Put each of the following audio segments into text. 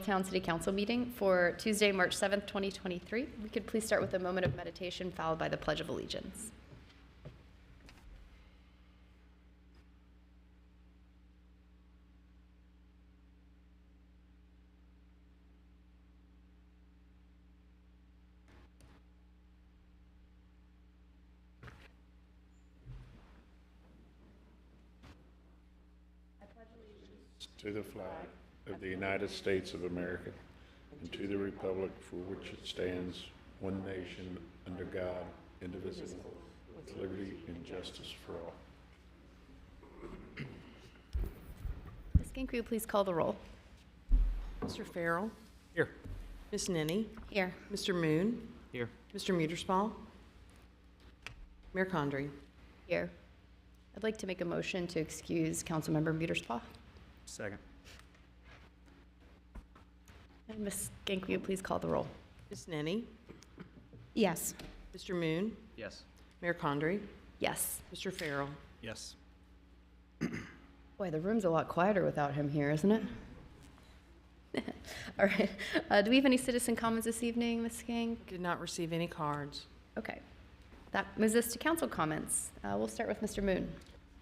Middletown City Council meeting for Tuesday, March 7th, 2023. We could please start with a moment of meditation followed by the Pledge of Allegiance. To the flag of the United States of America and to the republic for which it stands, one nation, under God, indivisible, with liberty and justice for all. Ms. Gink, will you please call the roll? Mr. Farrell? Here. Ms. Nenny? Here. Mr. Moon? Here. Mr. Muterspaw? Mayor Condrey? Here. I'd like to make a motion to excuse Councilmember Muterspaw. Second. And Ms. Gink, will you please call the roll? Ms. Nenny? Yes. Mr. Moon? Yes. Mayor Condrey? Yes. Mr. Farrell? Yes. Boy, the room's a lot quieter without him here, isn't it? All right. Do we have any citizen comments this evening, Ms. Gink? Did not receive any cards. Okay. That moves us to council comments. We'll start with Mr. Moon.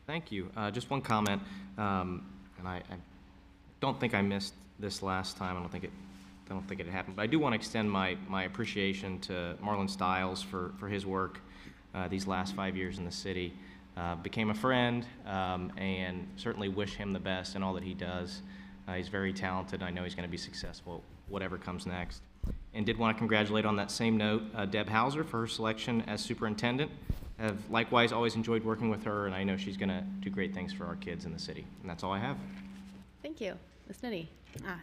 Thank you. Just one comment, and I don't think I missed this last time. I don't think it happened, but I do want to extend my appreciation to Marlon Stiles for his work these last 5 years in the city. Became a friend, and certainly wish him the best in all that he does. He's very talented. I know he's going to be successful, whatever comes next. And did want to congratulate on that same note Deb Hauser for her selection as superintendent. Have likewise always enjoyed working with her, and I know she's going to do great things for our kids in the city. And that's all I have. Thank you. Ms. Nitty.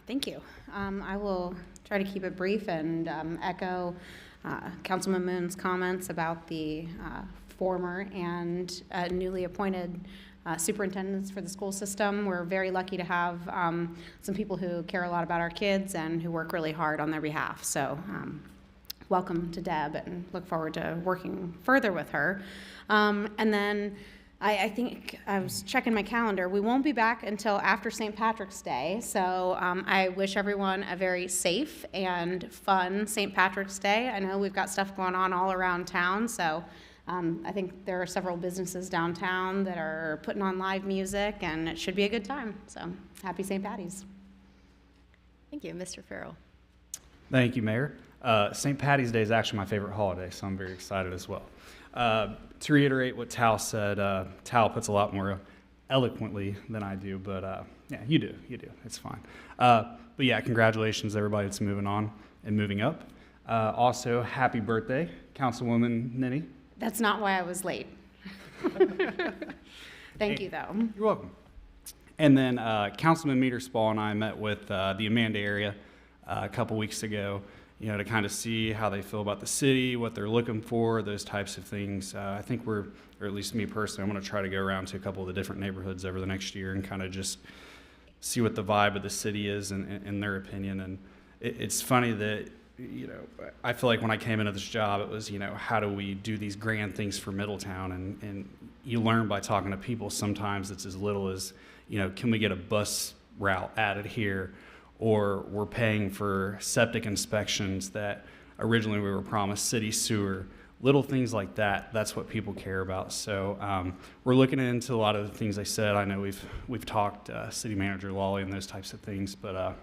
Thank you. I will try to keep it brief and echo Councilman Moon's comments about the former and newly appointed superintendents for the school system. We're very lucky to have some people who care a lot about our kids and who work really hard on their behalf. So welcome to Deb, and look forward to working further with her. And then I think I was checking my calendar. We won't be back until after St. Patrick's Day. So I wish everyone a very safe and fun St. Patrick's Day. I know we've got stuff going on all around town. So I think there are several businesses downtown that are putting on live music, and it should be a good time. So happy St. Patty's. Thank you. Mr. Farrell. Thank you, Mayor. St. Patty's Day is actually my favorite holiday, so I'm very excited as well. To reiterate what Tal said, Tal puts a lot more eloquently than I do, but yeah, you do, it's fine. But yeah, congratulations everybody that's moving on and moving up. Also, happy birthday, Councilwoman Ninny. That's not why I was late. Thank you, though. You're welcome. And then Councilman Meterspaw and I met with the Amanda area a couple weeks ago, to kind of see how they feel about the city, what they're looking for, those types of things. I think or at least me personally, I'm going to try to go around to a couple of the different neighborhoods over the next year and kind of just see what the vibe of the city is in their opinion. And it's funny that, I feel like when I came into this job, it was, how do we do these grand things for Middletown? And you learn by talking to people. Sometimes it's as little as, can we get a bus route added here? Or we're paying for septic inspections that originally we were promised city sewer, little things like that. That's what people care about. So we're looking into a lot of the things I said. I know we've talked City Manager Lawley and those types of things, but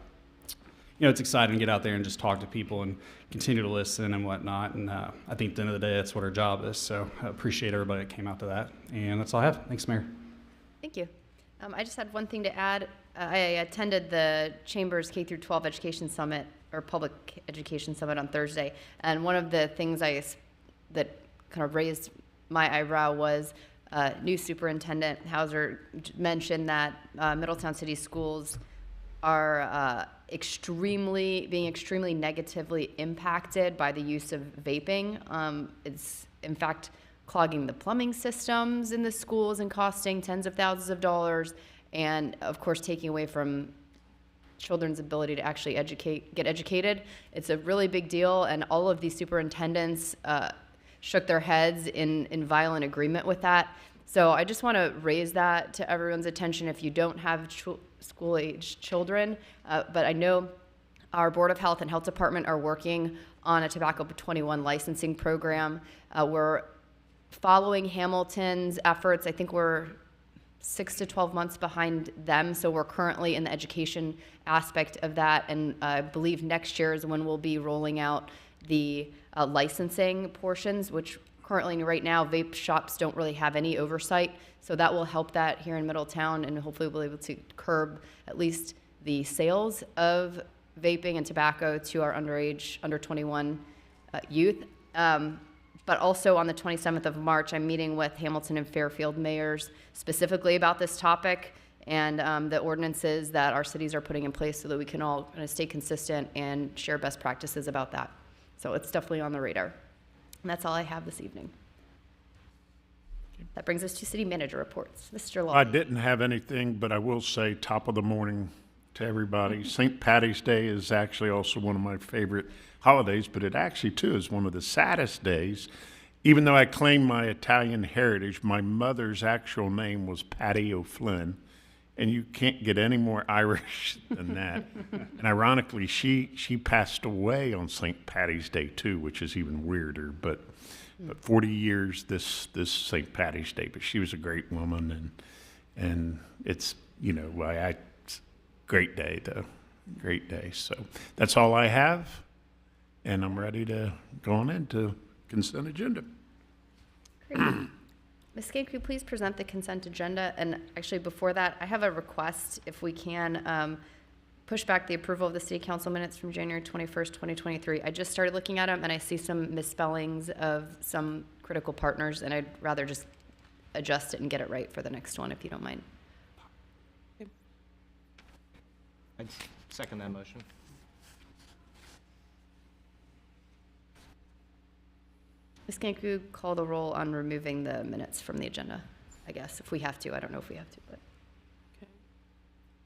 it's exciting to get out there and just talk to people and continue to listen and whatnot. And I think at the end of the day, that's what our job is. So I appreciate everybody that came out to that. And that's all I have. Thanks, Mayor. Thank you. I just had one thing to add. I attended the Chamber's K-12 Education Summit, or Public Education Summit, on Thursday, and one of the things that kind of raised my eyebrow was new Superintendent Hauser mentioned that Middletown City Schools are being extremely negatively impacted by the use of vaping. It's, in fact, clogging the plumbing systems in the schools and costing tens of thousands of dollars, and of course taking away from children's ability to actually get educated. It's a really big deal, and all of these superintendents shook their heads in violent agreement with that. So I just want to raise that to everyone's attention if you don't have school-aged children. But I know Our Board of Health and Health Department are working on a tobacco 21 licensing program. We're following Hamilton's efforts. I think we're 6 to 12 months behind them, so we're currently in the education aspect of that, and I believe next year is when we'll be rolling out the licensing portions, which currently right now vape shops don't really have any oversight, so that will help that here in Middletown, and hopefully we'll be able to curb at least the sales of vaping and tobacco to our underage, under 21 youth. But also on the 27th of March, I'm meeting with Hamilton and Fairfield mayors specifically about this topic and the ordinances that our cities are putting in place so that we can all kind of stay consistent and share best practices about that. So it's definitely on the radar. And that's all I have this evening. That brings us to city manager reports. Mr. Law. I didn't have anything, but I will say top of the morning to everybody. St. Patty's Day is actually also one of my favorite holidays, but it actually too is one of the saddest days. Even though I claim my Italian heritage, my mother's actual name was Patty O'Flynn, and you can't get any more Irish than that. And ironically, she passed away on St. Patty's Day too, which is even weirder. But 40 years this St. Patty's Day. But she was a great woman, and it's great day though, great day. So that's all I have, and I'm ready to go on into consent agenda. Great. Ms. Skate, could you please present the consent agenda? And actually, before that, I have a request, if we can, push back the approval of the city council minutes from January 21st, 2023. I just started looking at them, and I see some misspellings of some critical partners, and I'd rather just adjust it and get it right for the next one, if you don't mind. I'd second that motion. Ms. Kanku, call the roll on removing the minutes from the agenda, I guess, if we have to. I don't know if we have to, but Okay.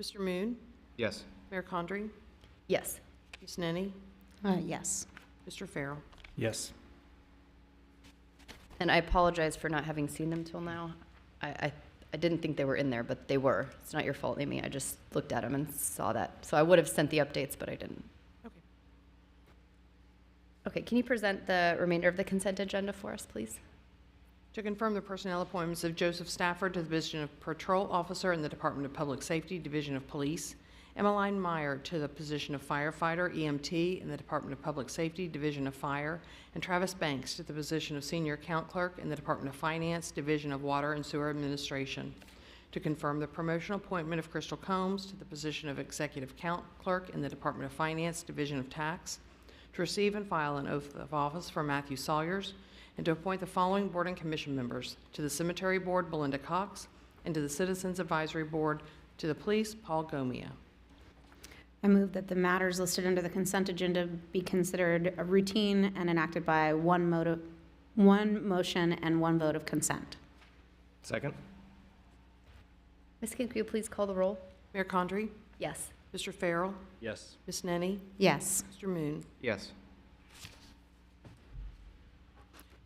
Mr. Moon? Yes. Mayor Condrey? yes. Ms. Nenny? Yes. Mr. Farrell? Yes. And I apologize for not having seen them till now. I didn't think they were in there, but they were. It's not your fault, Amy. I just looked at them and saw that. So I would have sent the updates, but I didn't. Okay. Okay, can you present the remainder of the consent agenda for us, please? To confirm the personnel appointments of Joseph Stafford to the position of Patrol Officer in the Department of Public Safety, Division of Police, Emmeline Meyer to the position of Firefighter, EMT in the Department of Public Safety, Division of Fire, and Travis Banks to the position of Senior Account Clerk in the Department of Finance, Division of Water and Sewer Administration. To confirm the promotional appointment of Crystal Combs to the position of Executive Account Clerk in the Department of Finance, Division of Tax. To receive and file an oath of office for Matthew Sawyers, and to appoint the following Board and Commission members: to the Cemetery Board, Belinda Cox, and to the Citizens Advisory Board, to the Police, Paul Gomia. I move that the matters listed under the consent agenda be considered a routine and enacted by one motion and one vote of consent. Second? Ms. King, could you please call the roll? Mayor Condrey? Yes. Mr. Farrell? Yes. Ms. Nenny? Yes. Mr. Moon? Yes.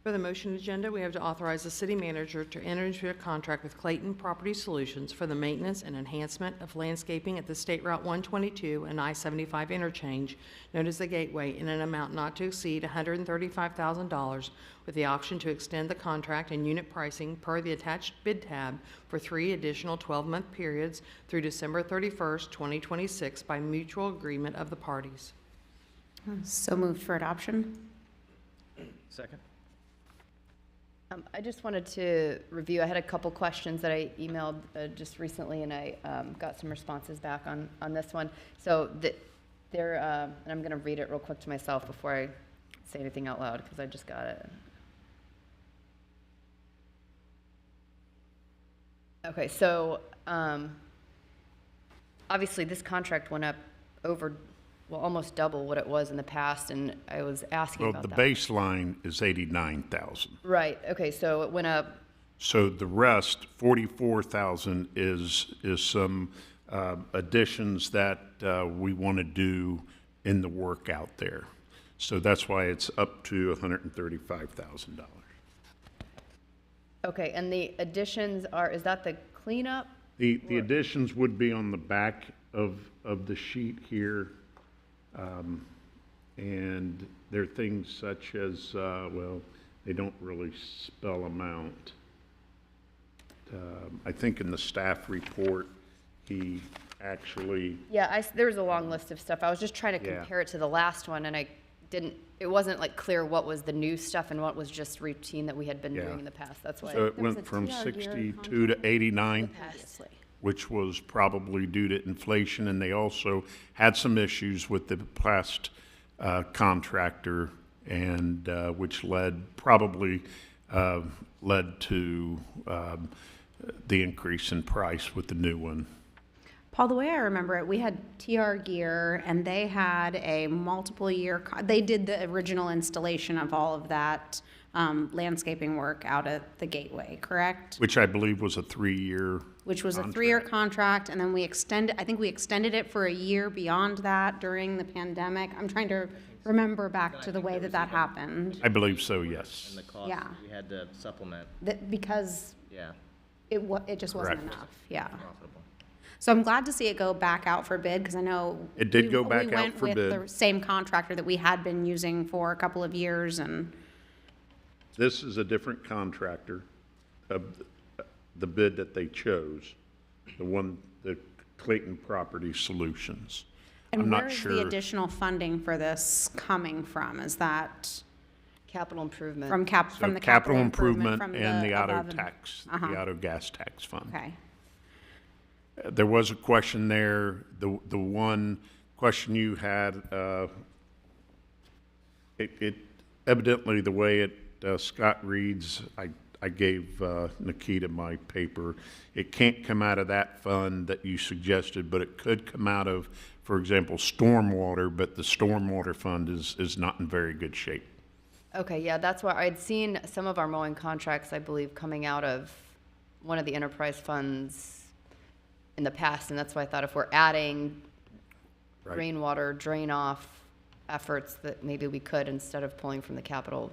For the motion agenda, we have to authorize the city manager to enter into a contract with Clayton Property Solutions for the maintenance and enhancement of landscaping at the State Route 122 and I-75 interchange, known as the Gateway, in an amount not to exceed $135,000, with the option to extend the contract and unit pricing per the attached bid tab for 3 additional 12-month periods through December 31st, 2026 by mutual agreement of the parties. So moved for adoption. Second? I just wanted to review, I had a couple questions that I emailed just recently, and I got some responses back on this one. So and I'm going to read it real quick to myself before I say anything out loud, because I just got it. Okay, so obviously this contract went up over, well, almost double what it was in the past, and I was asking Well, about the that. baseline is 89,000. Right, okay, so it went up. So the rest, 44,000, is some additions that we want to do in the work out there. So that's why it's up to $135,000. Okay, and the additions are, is that the cleanup? The additions would be on the back of the sheet here. And there are things such as, well, they don't really spell them out. I think in the staff report, he actually, Yeah, there was a long list of stuff. I was just trying to Yeah. compare it to the last one, and it wasn't like clear what was the new stuff and what was just routine that we had been Yeah. doing in the past. That's why. so it There was went a from TR gear 62 to 89, Previously. which was probably due to inflation, and they also had some issues with the past contractor, and which probably led to the increase in price with the new one. Paul, the way I remember it, we had TR Gear, and they had a multiple year, they did the original installation of all of that landscaping work out at the Gateway, correct? Which I believe was a 3-year. Which was a 3-year contract, and then I think we extended it for a year beyond that during the pandemic. I'm trying to remember back to the way that happened. I believe so, yes. And the cost, Yeah. we had to supplement, Because yeah, it just wasn't Correct. enough, yeah. profitable. So I'm glad to see it go back out for bid, because I know. It did go back out for We went with bid. the same contractor that we had been using for a couple of years, and, This is a different contractor, the bid that they chose, the Clayton Property Solutions. I'm and not where is the sure. additional funding for this coming from? Is that Capital improvement. from So the capital improvement from and the auto 11? tax, Uh-huh. the auto gas tax fund. Okay, There was a question there, the one question you had, it evidently, the way Scott reads, I gave Nikita my paper. It can't come out of that fund that you suggested, but it could come out of, for example, stormwater, but the stormwater fund is not in very good shape. Okay, yeah, that's why I'd seen some of our mowing contracts, I believe, coming out of one of the enterprise funds in the past, and that's why I thought if we're adding Right. rainwater drain off efforts, that maybe we could instead of pulling from the capital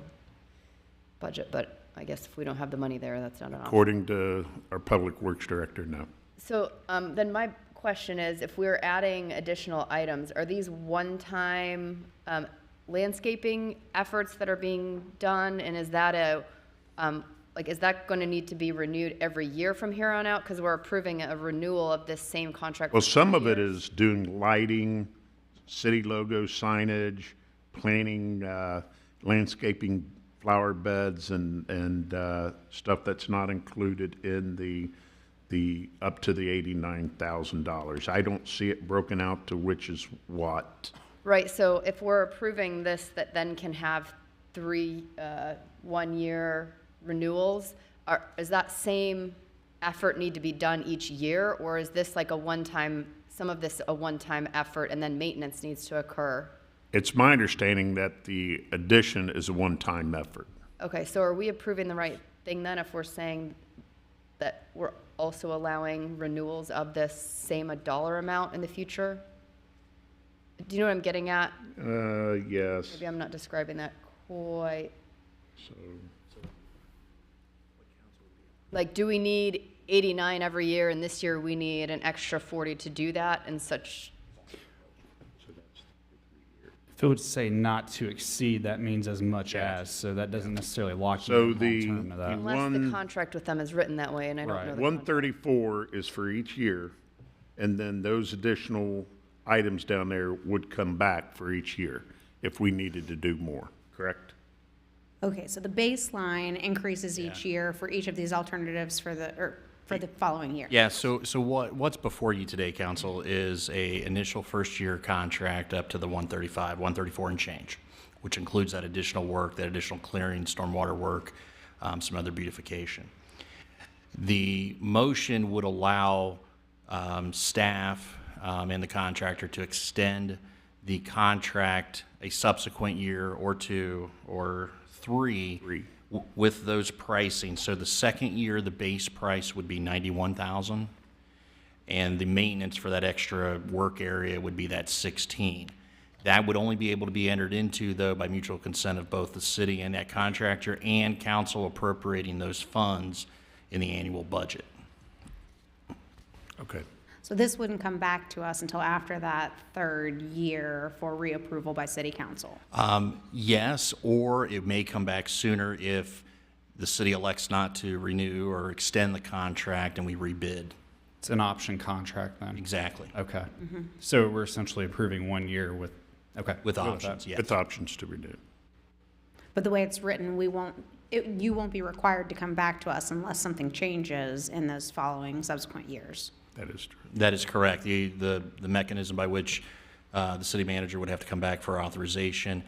budget, but I guess if we don't have the money there, that's not an option. According to our Public Works Director, no. So then my question is, if we're adding additional items, are these one-time landscaping efforts that are being done? And is that is that going to need to be renewed every year from here on out? Because we're approving a renewal of this same contract. Well, for some 3 of it years. is doing lighting, city logo signage, planting, landscaping, flower beds, and stuff that's not included in the up to the $89,000. I don't see it broken out to which is what. Right, so if we're approving this, that then can have 3 one-year renewals, is that same effort need to be done each year? Or is this like a one-time, some of this a one-time effort and then maintenance needs to occur? It's my understanding that the addition is a one-time effort. Okay, so are we approving the right thing then if we're saying that we're also allowing renewals of this same a dollar amount in the future? Do you know what I'm getting at? Yes, Maybe I'm not describing that quite. so, Like, do we need 89 every year and this year we need an extra 40 to do that and such? If it would say not to exceed, that means as much as, so that doesn't necessarily lock you So in the- long term to that. Unless the One- contract with them is written that way and I don't Right. know the One contract. 34 is for each year, and then those additional items down there would come back for each year if we needed to do more, correct? okay, so the baseline increases each year for each of these alternatives for the following year. Yeah, so what's before you today, council, is a initial first-year contract up to the 135, 134 and change, which includes that additional work, that additional clearing, stormwater work, some other beautification. The motion would allow staff and the contractor to extend the contract a subsequent year or 2 or 3 with those pricing. So the second year, the base price would be $91,000, and the maintenance for that extra work area would be that 16. That would only be able to be entered into, though, by mutual consent of both the city and that contractor, and council appropriating those funds in the annual budget. Okay. So this wouldn't come back to us until after that third year for reapproval by city council. Yes, or it may come back sooner if the city elects not to renew or extend the contract and we rebid. It's an option contract then? Exactly. Okay. So we're essentially approving 1 year with, okay. With good options, that. yes. With options to renew. But the way it's written, you won't be required to come back to us unless something changes in those following subsequent years. That is true. That is correct. The mechanism by which the city manager would have to come back for authorization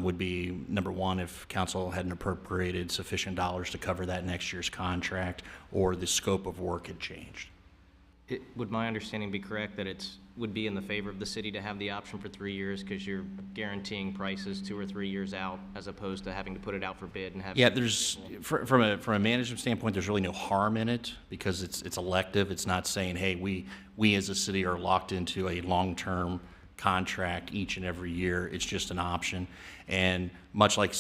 would be, number one, if council hadn't appropriated sufficient dollars to cover that next year's contract, or the scope of work had changed. Would my understanding be correct that would be in the favor of the city to have the option for 3 years because you're guaranteeing prices 2 or 3 years out as opposed to having to put it out for bid and have? Yeah, there's, from a management standpoint, there's really no harm in it because it's elective. It's not saying, hey, we as a city are locked into a long-term contract each and every year. It's just an option. And much like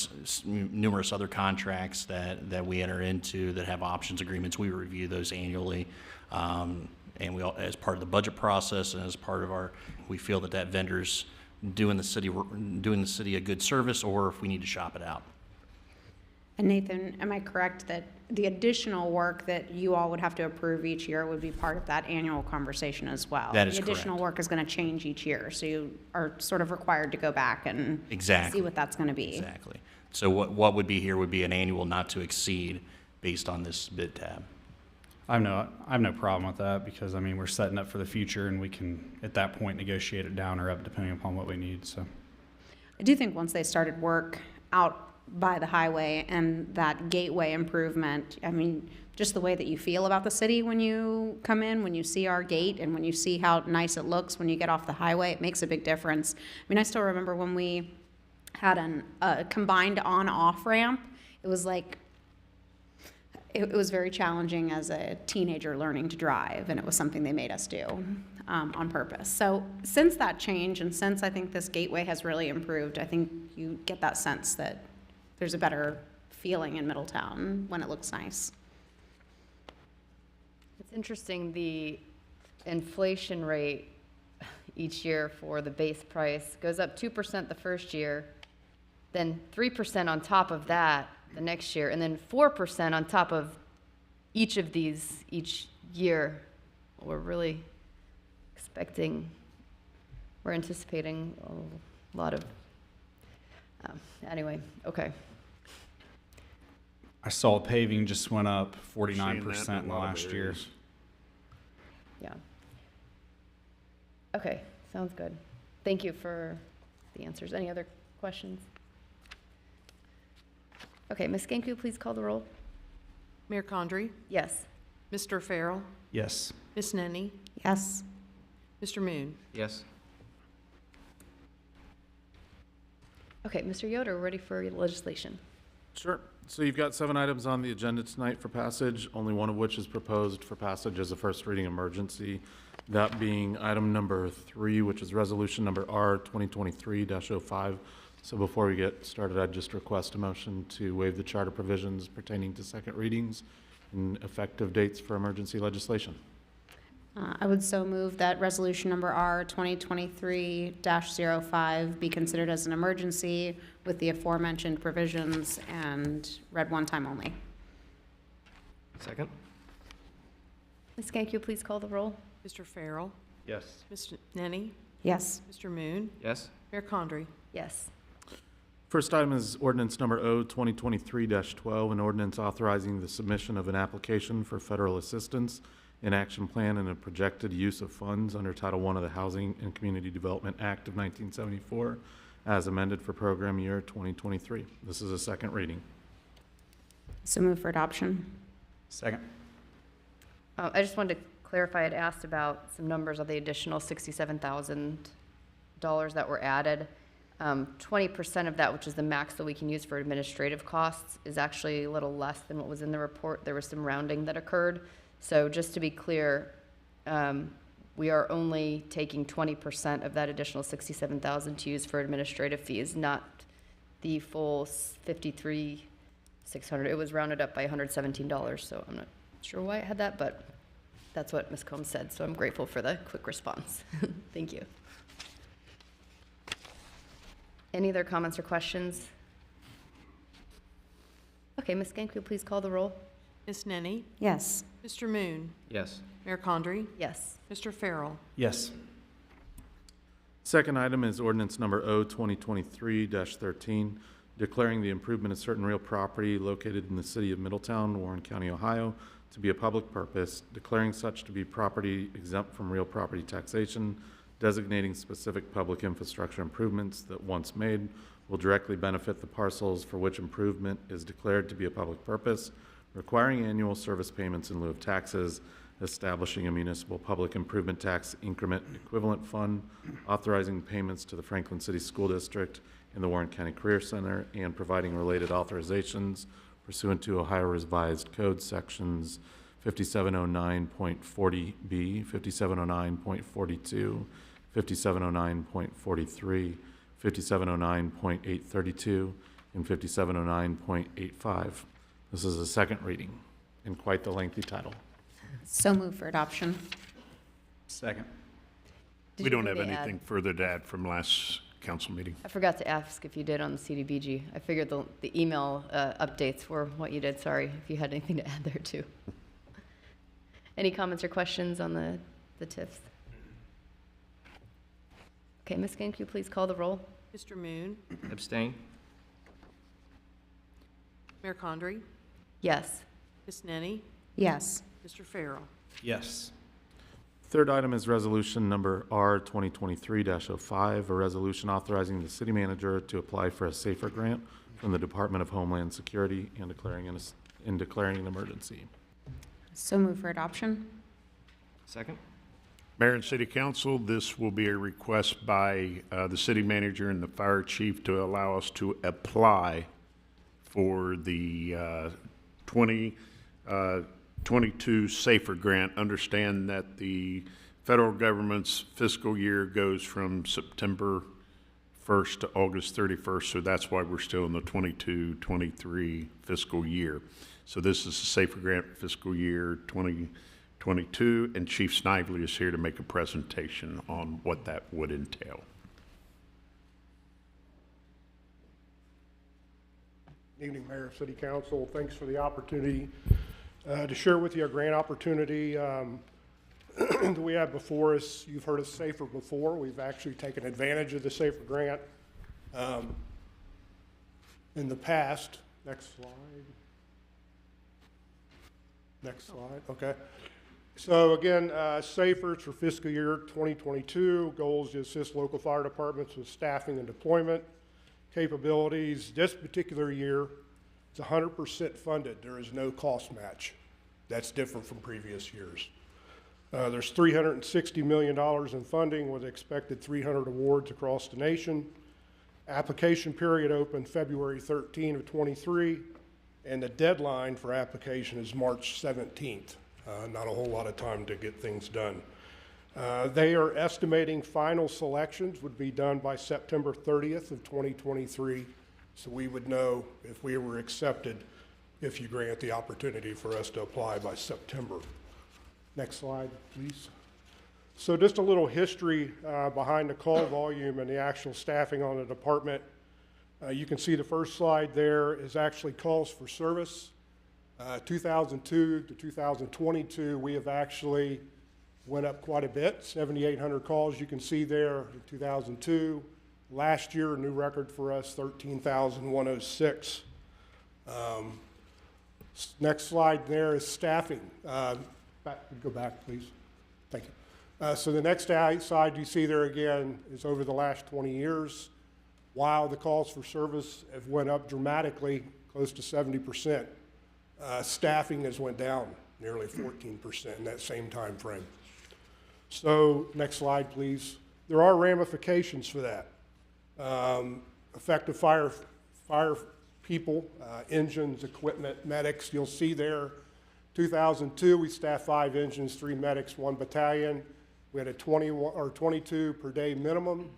numerous other contracts that we enter into that have options agreements, we review those annually. And we, as part of the budget process and as part of we feel that vendor's doing the city a good service, or if we need to shop it out. And Nathan, am I correct that the additional work that you all would have to approve each year would be part of that annual conversation as well? That is The additional correct. work is going to change each year, so you are sort of required to go back and Exactly. see what that's going to be. Exactly. So what would be here would be an annual not to exceed based on this bid tab. I have no problem with that because, I mean, we're setting up for the future and we can, at that point, negotiate it down or up depending upon what we need, so. I do think once they started work out by the highway and that gateway improvement, I mean, just the way that you feel about the city when you come in, when you see our gate and when you see how nice it looks when you get off the highway, it makes a big difference. I mean, I still remember when we had a combined on-off ramp, it was like, it was very challenging as a teenager learning to drive, and it was something they made us do on purpose. So since that change, and since I think this gateway has really improved, I think you get that sense that there's a better feeling in Middletown when it looks nice. It's interesting, the inflation rate each year for the base price goes up 2% the first year, then 3% on top of that the next year, and then 4% on top of each of these each year. We're really we're anticipating a lot of, anyway, okay. I saw paving just went up We're seeing that 49% in the a lot of last year. areas. Yeah. Okay, sounds good. Thank you for the answers. Any other questions? Okay, Ms. Skanku, please call the roll. Mayor Condrey, Yes. Mr. Farrell, Yes. Ms. Nenny, Yes. Mr. Moon. Yes. Okay, Mr. Yoder, we're ready for legislation. Sure. So you've got 7 items on the agenda tonight for passage, only one of which is proposed for passage as a first reading emergency. That being item number 3, which is resolution number R 2023-05. So before we get started, I'd just request a motion to waive the charter provisions pertaining to second readings and effective dates for emergency legislation. I would so move that resolution number R 2023-05 be considered as an emergency with the aforementioned provisions and read one time only. Second? Ms. Skanku, please call the roll. Mr. Farrell, Yes. Ms. Nenny, Yes. Mr. Moon, Yes. Mayor Condrey. Yes. First item is ordinance number O 2023-12, an ordinance authorizing the submission of an application for federal assistance, an action plan, and a projected use of funds under Title I of the Housing and Community Development Act of 1974, as amended for program year 2023. This is a second reading. So move for adoption. Second. I just wanted to clarify, I'd asked about some numbers of the additional $67,000 that were added. 20% of that, which is the max that we can use for administrative costs, is actually a little less than what was in the report. There was some rounding that occurred. So just to be clear, we are only taking 20% of that additional $67,000 to use for administrative fees, not the full $53,600. It was rounded up by $117, so I'm not sure why it had that, but that's what Ms. Combs said, so I'm grateful for the quick response. Thank you. Any other comments or questions? Okay, Ms. Gank, will you please call the roll? Ms. Nenny? Yes. Mr. Moon? Yes. Mayor Condrey? Yes. Mr. Farrell? Yes. Second item is ordinance number O 2023-13, declaring the improvement of certain real property located in the city of Middletown, Warren County, Ohio, to be a public purpose, declaring such to be property exempt from real property taxation, designating specific public infrastructure improvements that once made will directly benefit the parcels for which improvement is declared to be a public purpose, requiring annual service payments in lieu of taxes, establishing a municipal public improvement tax increment equivalent fund, authorizing payments to the Franklin City School District and the Warren County Career Center, and providing related authorizations pursuant to Ohio Revised Code sections 5709.40B, 5709.42, 5709.43, 5709.832, and 5709.85. This is a second reading and quite the lengthy title. So move for adoption. Second. Did We you don't want have me to add- anything further to add from last council meeting. I forgot to ask if you did on the CDBG. I figured the email updates were what you did. Sorry if you had anything to add there too. Any comments or questions on the TIFs? Okay, Ms. Gank, can you please call the roll? Mr. Moon? Abstain? Mayor Condrey? Yes. Ms. Nenny? Yes. Mr. Farrell? Yes. Third item is resolution number R 2023-05, a resolution authorizing the city manager to apply for a SAFER grant from the Department of Homeland Security and declaring an emergency. So move for adoption. Second? Mayor and City Council, this will be a request by the city manager and the fire chief to allow us to apply for the 2022 SAFER grant. Understand that the federal government's fiscal year goes from September 1st to August 31st, so that's why we're still in the 22-23 fiscal year. So this is the SAFER grant fiscal year 2022, and Chief Snively is here to make a presentation on what that would entail. Evening, Mayor, City Council. Thanks for the opportunity to share with you a grant opportunity that we have before us. You've heard of SAFER before. We've actually taken advantage of the SAFER grant in the past. Next slide. Next slide, okay. So again, SAFER for fiscal year 2022. Goals to assist local fire departments with staffing and deployment capabilities. This particular year, it's 100% funded. There is no cost match. That's different from previous years. There's $360 million in funding with expected 300 awards across the nation. Application period opened February 13 of 23, and the deadline for application is March 17th. Not a whole lot of time to get things done. They are estimating final selections would be done by September 30th of 2023, so we would know if we were accepted if you grant the opportunity for us to apply by September. Next slide, please. So just a little history behind the call volume and the actual staffing on the department. You can see the first slide there is actually calls for service. 2002 to 2022, we have actually went up quite a bit, 7,800 calls you can see there in 2002. Last year, a new record for us, 13,106. Next slide there is staffing. Go back, please. Thank you. So the next slide you see there again is over the last 20 years. While the calls for service have went up dramatically, close to 70%, staffing has went down nearly 14% in that same time frame. So next slide, please. There are ramifications for that. Effective fire people, engines, equipment, medics. You'll see there, 2002, we staffed 5 engines, 3 medics, 1 battalion. We had a 21 or 22 per day minimum.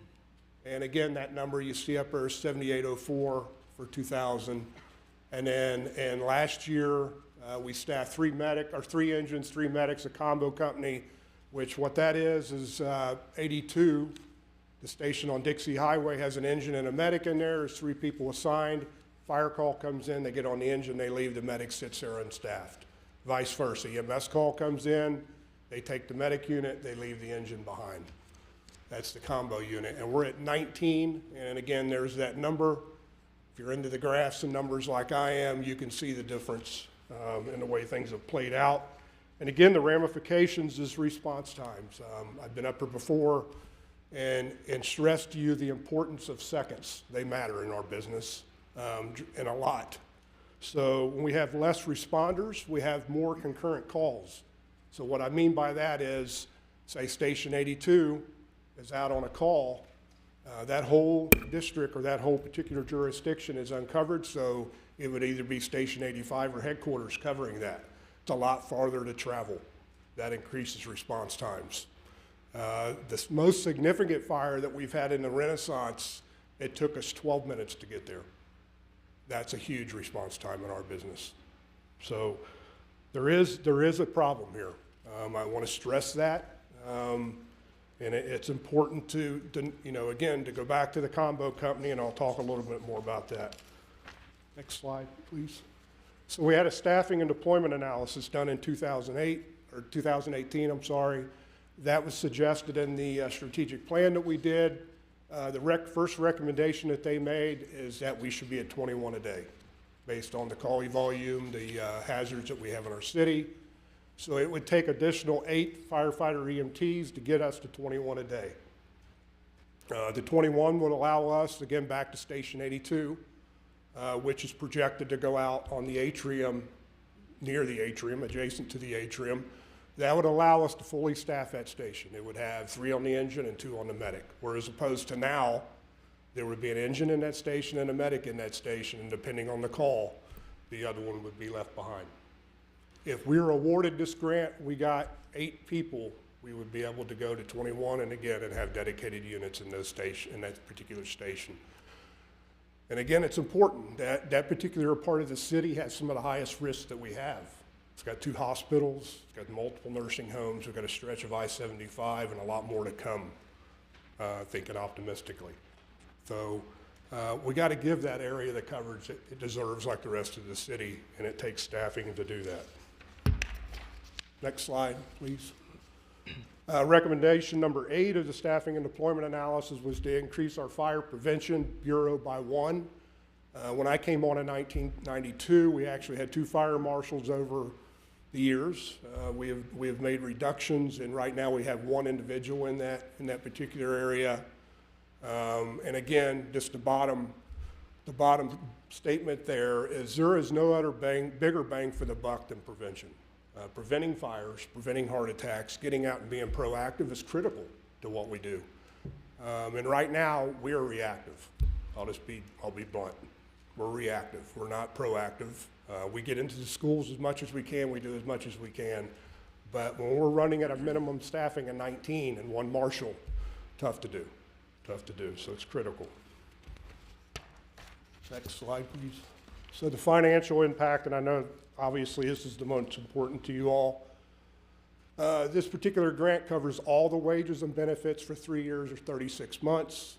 And again, that number you see up there is 7,804 for 2000. And then, and last year, We staff 3 engines, 3 medics, a combo company, which what that is 82. The station on Dixie Highway has an engine and a medic in there. There's 3 people assigned. Fire call comes in, they get on the engine, they leave, the medic sits there unstaffed. Vice versa, EMS call comes in, they take the medic unit, they leave the engine behind. That's the combo unit, and we're at 19, and again, there's that number. If you're into the graphs and numbers like I am, you can see the difference in the way things have played out. And again, the ramifications is response times. I've been up here before and stressed to you the importance of seconds. They matter in our business, and a lot. So when we have less responders, we have more concurrent calls. So what I mean by that is, say Station 82 is out on a call, that whole district or that whole particular jurisdiction is uncovered, so it would either be Station 85 or headquarters covering that. It's a lot farther to travel. That increases response times. The most significant fire that we've had in the Renaissance, it took us 12 minutes to get there. That's a huge response time in our business. So there is a problem here. I want to stress that. And it's important to, again, to go back to the combo company, and I'll talk a little bit more about that. Next slide, please. So we had a staffing and deployment analysis done in 2018, I'm sorry. That was suggested in the strategic plan that we did. The first recommendation that they made is that we should be at 21 a day, based on the call volume, the hazards that we have in our city. So it would take additional 8 firefighter EMTs to get us to 21 a day. The 21 would allow us, again, back to Station 82, which is projected to go out on the atrium, near the atrium, adjacent to the atrium. That would allow us to fully staff that station. It would have 3 on the engine and 2 on the medic, whereas opposed to now, there would be an engine in that station and a medic in that station, and depending on the call, the other one would be left behind. If we were awarded this grant, we got 8 people, we would be able to go to 21 and again, and have dedicated units in that particular station. And again, it's important that that particular part of the city has some of the highest risks that we have. It's got 2 hospitals, it's got multiple nursing homes, we've got a stretch of I-75 and a lot more to come, thinking optimistically. So we got to give that area the coverage it deserves like the rest of the city, and it takes staffing to do that. Next slide, please. Recommendation number 8 of the staffing and deployment analysis was to increase our fire prevention bureau by 1. When I came on in 1992, we actually had 2 fire marshals over the years. We have made reductions, and right now we have 1 individual in that particular area. And again, just the bottom statement there is no other bigger bang for the buck than prevention. Preventing fires, preventing heart attacks, getting out and being proactive is critical to what we do. And right now, we are reactive. I'll be blunt. We're reactive. We're not proactive. We get into the schools as much as we can. We do as much as we can. But when we're running at a minimum staffing of 19 and 1 marshal, tough to do. Tough to do. So it's critical. Next slide, please. So the financial impact, and I know obviously this is the most important to you all. This particular grant covers all the wages and benefits for 3 years or 36 months.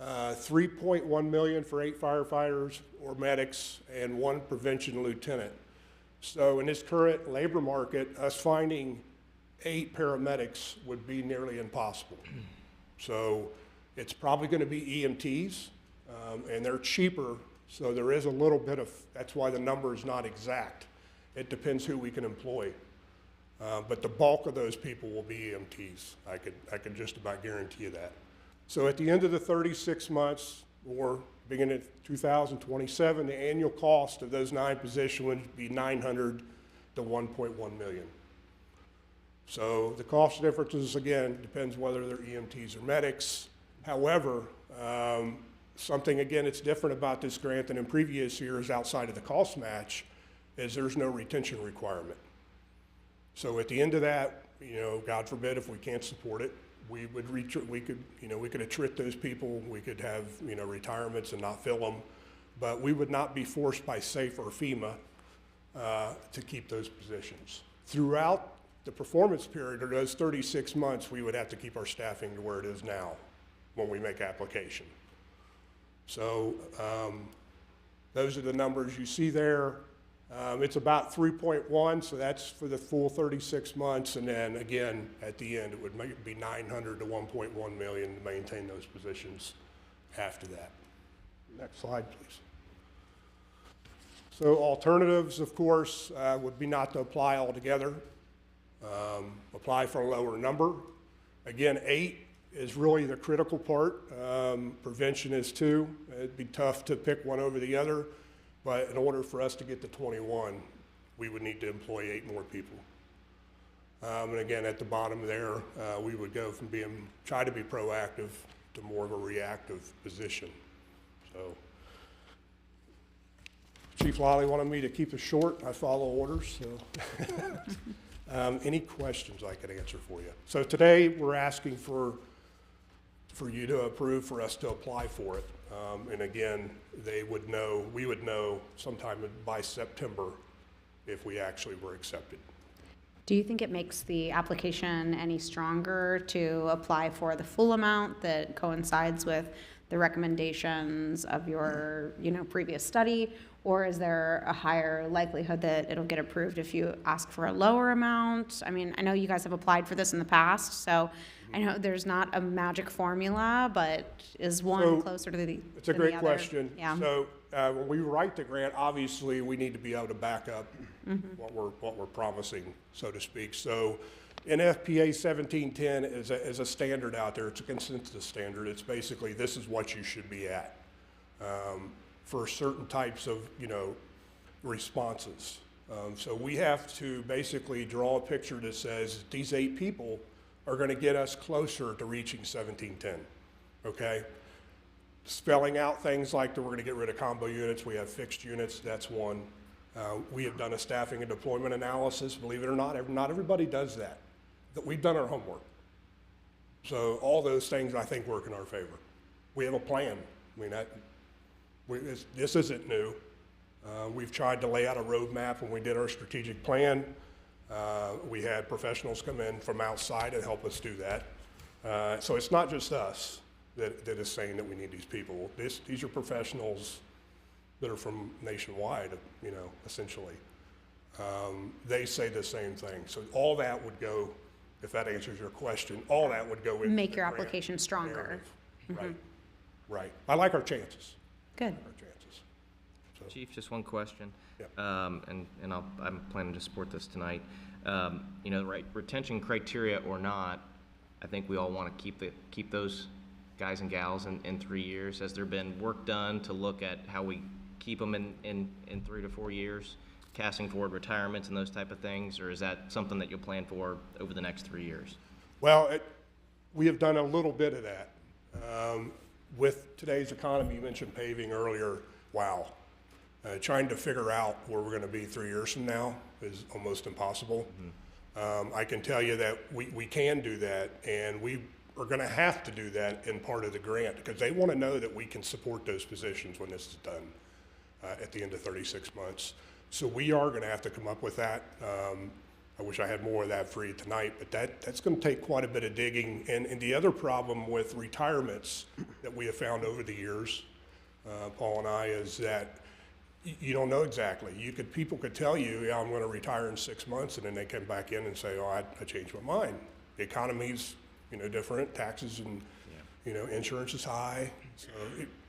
$3.1 million for 8 firefighters or medics and 1 prevention lieutenant. So in this current labor market, us finding 8 paramedics would be nearly impossible. So it's probably going to be EMTs, and they're cheaper. So there is a little bit of, that's why the number is not exact. It depends who we can employ. But the bulk of those people will be EMTs. I could just about guarantee you that. So at the end of the 36 months, or beginning at 2027, the annual cost of those 9 positions would be $900 to $1.1 million. So the cost differences, again, depends whether they're EMTs or medics. However, something, again, that's different about this grant than in previous years outside of the cost match is there's no retention requirement. So at the end of that, God forbid if we can't support it, we could attrit those people, we could have, retirements and not fill them, but we would not be forced by SAFE or FEMA to keep those positions. Throughout the performance period, or those 36 months, we would have to keep our staffing to where it is now when we make application. So those are the numbers you see there. It's about 3.1, so that's for the full 36 months. And then again, at the end, it would be 900 to 1.1 million to maintain those positions after that. Next slide, please. So alternatives, of course, would be not to apply altogether. Apply for a lower number. Again, 8 is really the critical part. Prevention is 2. It'd be tough to pick one over the other, but in order for us to get to 21, we would need to employ 8 more people. And again, at the bottom there, we would go from try to be proactive to more of a reactive position. So, Chief Lally wanted me to keep it short. I follow orders, so. Any questions I could answer for you? So today, we're asking for you to approve for us to apply for it. And again, we would know sometime by September if we actually were accepted. Do you think it makes the application any stronger to apply for the full amount that coincides with the recommendations of your, previous study? Or is there a higher likelihood that it'll get approved if you ask for a lower amount? I mean, I know you guys have applied for this in the past, so I know there's not a magic formula, but is one closer to the It's a great question. Yeah. So when we write the grant, obviously we need to be able to back up what we're promising, so to speak. So NFPA 1710 is a standard out there. It's a consensus standard. It's basically this is what you should be at for certain types of responses. So we have to basically draw a picture that says these 8 people are going to get us closer to reaching 1710. Okay. Spelling out things like that we're going to get rid of combo units, we have fixed units, that's one. We have done a staffing and deployment analysis. Believe it or not, not everybody does that. We've done our homework. So all those things I think work in our favor. We have a plan. I mean, this isn't new. We've tried to lay out a roadmap when we did our strategic plan. We had professionals come in from outside and help us do that. So it's not just us that is saying that we need these people. These are professionals that are from nationwide, essentially. They say the same thing. So all that would go, if that answers your question, all that would go in. Make your application stronger. Right, right. I like our chances. Good. Our chances. So, Chief, just one question. Yep. And I'm planning to support this tonight. Right, retention criteria or not, I think we all want to keep those guys and gals in 3 years. Has there been work done to look at how we keep them in 3 to 4 years, casting forward retirements and those type of things, or is that something that you'll plan for over the next 3 years? Well, we have done a little bit of that. With today's economy, you mentioned paving earlier. Wow. Trying to figure out where we're going to be 3 years from now is almost impossible. I can tell you that we can do that, and we are going to have to do that in part of the grant because they want to know that we can support those positions when this is done at the end of 36 months. So we are going to have to come up with that. I wish I had more of that for you tonight, but that's going to take quite a bit of digging. And the other problem with retirements that we have found over the years, Paul and I, is that you don't know exactly. People could tell you, yeah, I'm going to retire in 6 months, and then they come back in and say, oh, I changed my mind. The economy's different, taxes and insurance is high, so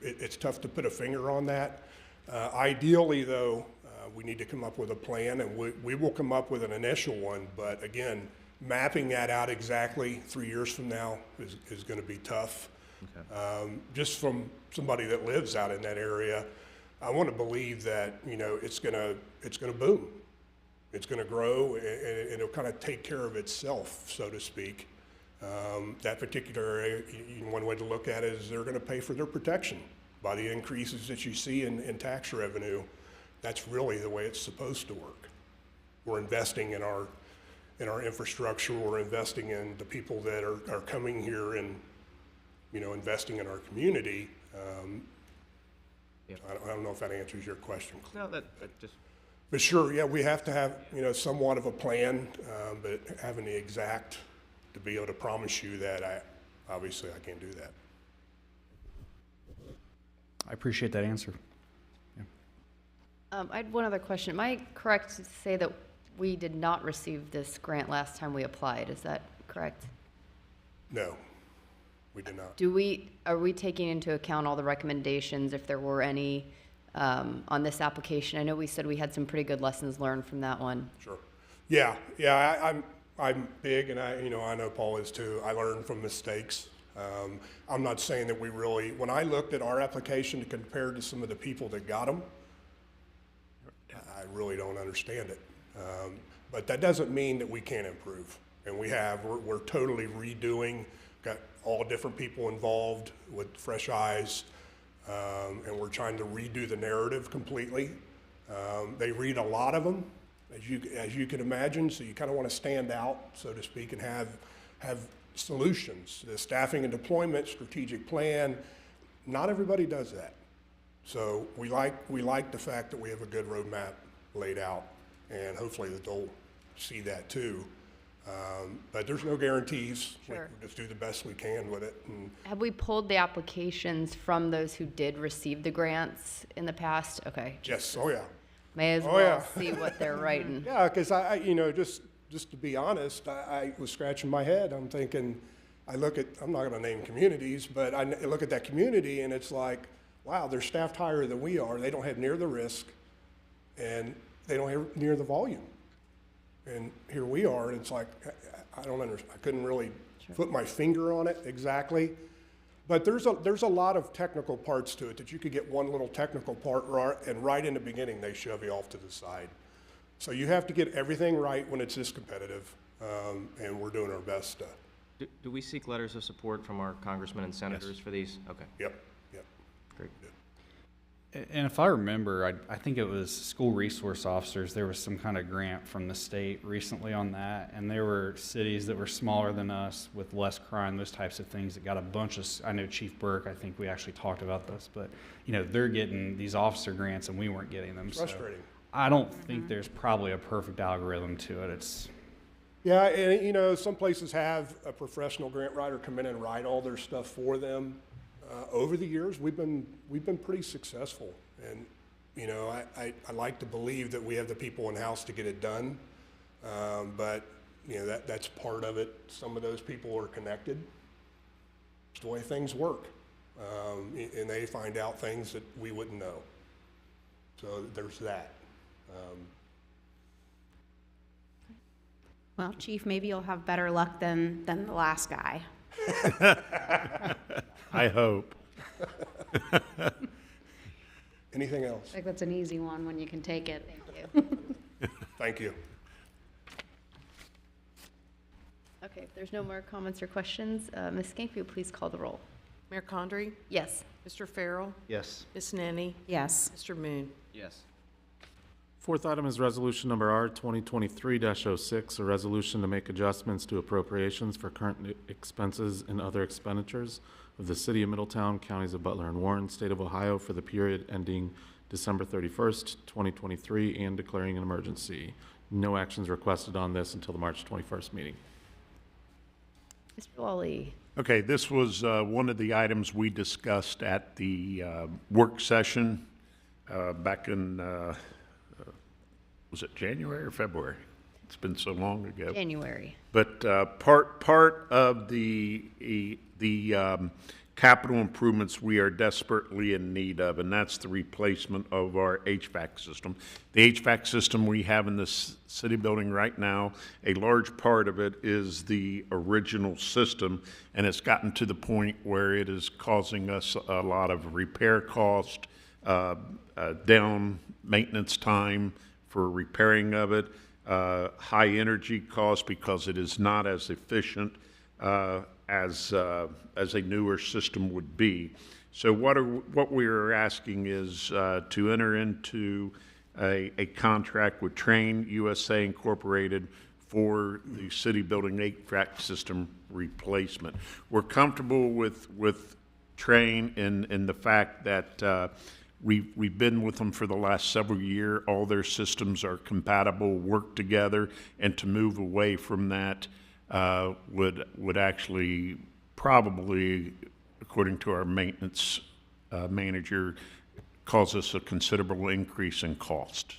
it's tough to put a finger on that. Ideally, though, we need to come up with a plan, and we will come up with an initial one. But again, mapping that out exactly 3 years from now is going to be tough. Okay. Just from somebody that lives out in that area, I want to believe that it's going to boom, it's going to grow, and it'll kind of take care of itself, so to speak. That particular area, one way to look at it is they're going to pay for their protection by the increases that you see in tax revenue. That's really the way it's supposed to work. We're investing in our infrastructure. We're investing in the people that are coming here and investing in our community. Yep. I don't know if that answers your question. No, that just But sure, yeah, we have to have, somewhat of a plan, but having the exact, to be able to promise you that, obviously I can't do that. I appreciate that answer. I had one other question. Am I correct to say that we did not receive this grant last time we applied? Is that correct? No, we did not. Are we taking into account all the recommendations, if there were any, on this application? I know we said we had some pretty good lessons learned from that one. Sure. Yeah, I'm big, and I know Paul is too. I learn from mistakes. I'm not saying that we really, when I looked at our application compared to some of the people that got them, I really don't understand it. But that doesn't mean that we can't improve. And we're totally redoing, got all different people involved with fresh eyes, and we're trying to redo the narrative completely. They read a lot of them, as you can imagine, so you kind of want to stand out, so to speak, and have solutions. The staffing and deployment strategic plan, not everybody does that. So we like the fact that we have a good roadmap laid out, and hopefully that they'll see that too. But there's no guarantees. Sure. We just do the best we can with it. And Have we pulled the applications from those who did receive the grants in the past? Okay. yes, oh yeah. May as Oh, well yeah. see what they're writing. Yeah, because just to be honest, I was scratching my head. I'm thinking, I'm not going to name communities, but I look at that community and it's like, wow, they're staffed higher than we are. They don't have near the risk, and they don't have near the volume. And here we are, and it's like, I don't understand. I couldn't really put my finger on it exactly. But there's a lot of technical parts to it that you could get one little technical part and right in the beginning they shove you off to the side. So you have to get everything right when it's this competitive, and we're doing our best. Do we seek letters of support from our congressmen and senators for these? Okay, Yep. great. And if I remember, I think it was school resource officers, there was some kind of grant from the state recently on that, and there were cities that were smaller than us with less crime, those types of things, that got a bunch of, I know Chief Burke, I think we actually talked about this, but, they're getting these officer grants and we weren't getting them. Frustrating. So I don't think there's probably a perfect algorithm to it. Yeah, and some places have a professional grant writer come in and write all their stuff for them. Over the years, we've been pretty successful, and I like to believe that we have the people in house to get it done, but that's part of it. Some of those people are connected. It's the way things work, and they find out things that we wouldn't know. So there's that. Well, Chief, maybe you'll have better luck than the last guy. I hope. Anything else? I think that's an easy one when you can take it. Thank you. Thank you. Okay, if there's no more comments or questions, Ms. Skank, will you please call the roll? Mayor Condrey? Yes. Mr. Farrell? Yes. Ms. Nenny? Yes. Mr. Moon? Yes. Fourth item is Resolution Number R 2023-06, a resolution to make adjustments to appropriations for current expenses and other expenditures of the City of Middletown, Counties of Butler and Warren, State of Ohio for the period ending December 31st, 2023, and declaring an emergency. No actions requested on this until the March 21st meeting. Mr. Lawley. Okay, this was one of the items we discussed at the work session back in, was it January or February? It's been so long ago. January. But part of the capital improvements we are desperately in need of, and that's the replacement of our HVAC system. The HVAC system we have in this city building right now, a large part of it is the original system, and it's gotten to the point where it is causing us a lot of repair cost, down maintenance time for repairing of it, high energy cost because it is not as efficient as a newer system would be. So what we are asking is to enter into a contract with Train USA Incorporated for the city building HVAC system replacement. We're comfortable with Train in the fact that We've been with them for the last several years. All their systems are compatible, work together, and to move away from that would actually probably, according to our maintenance manager, cause us a considerable increase in cost.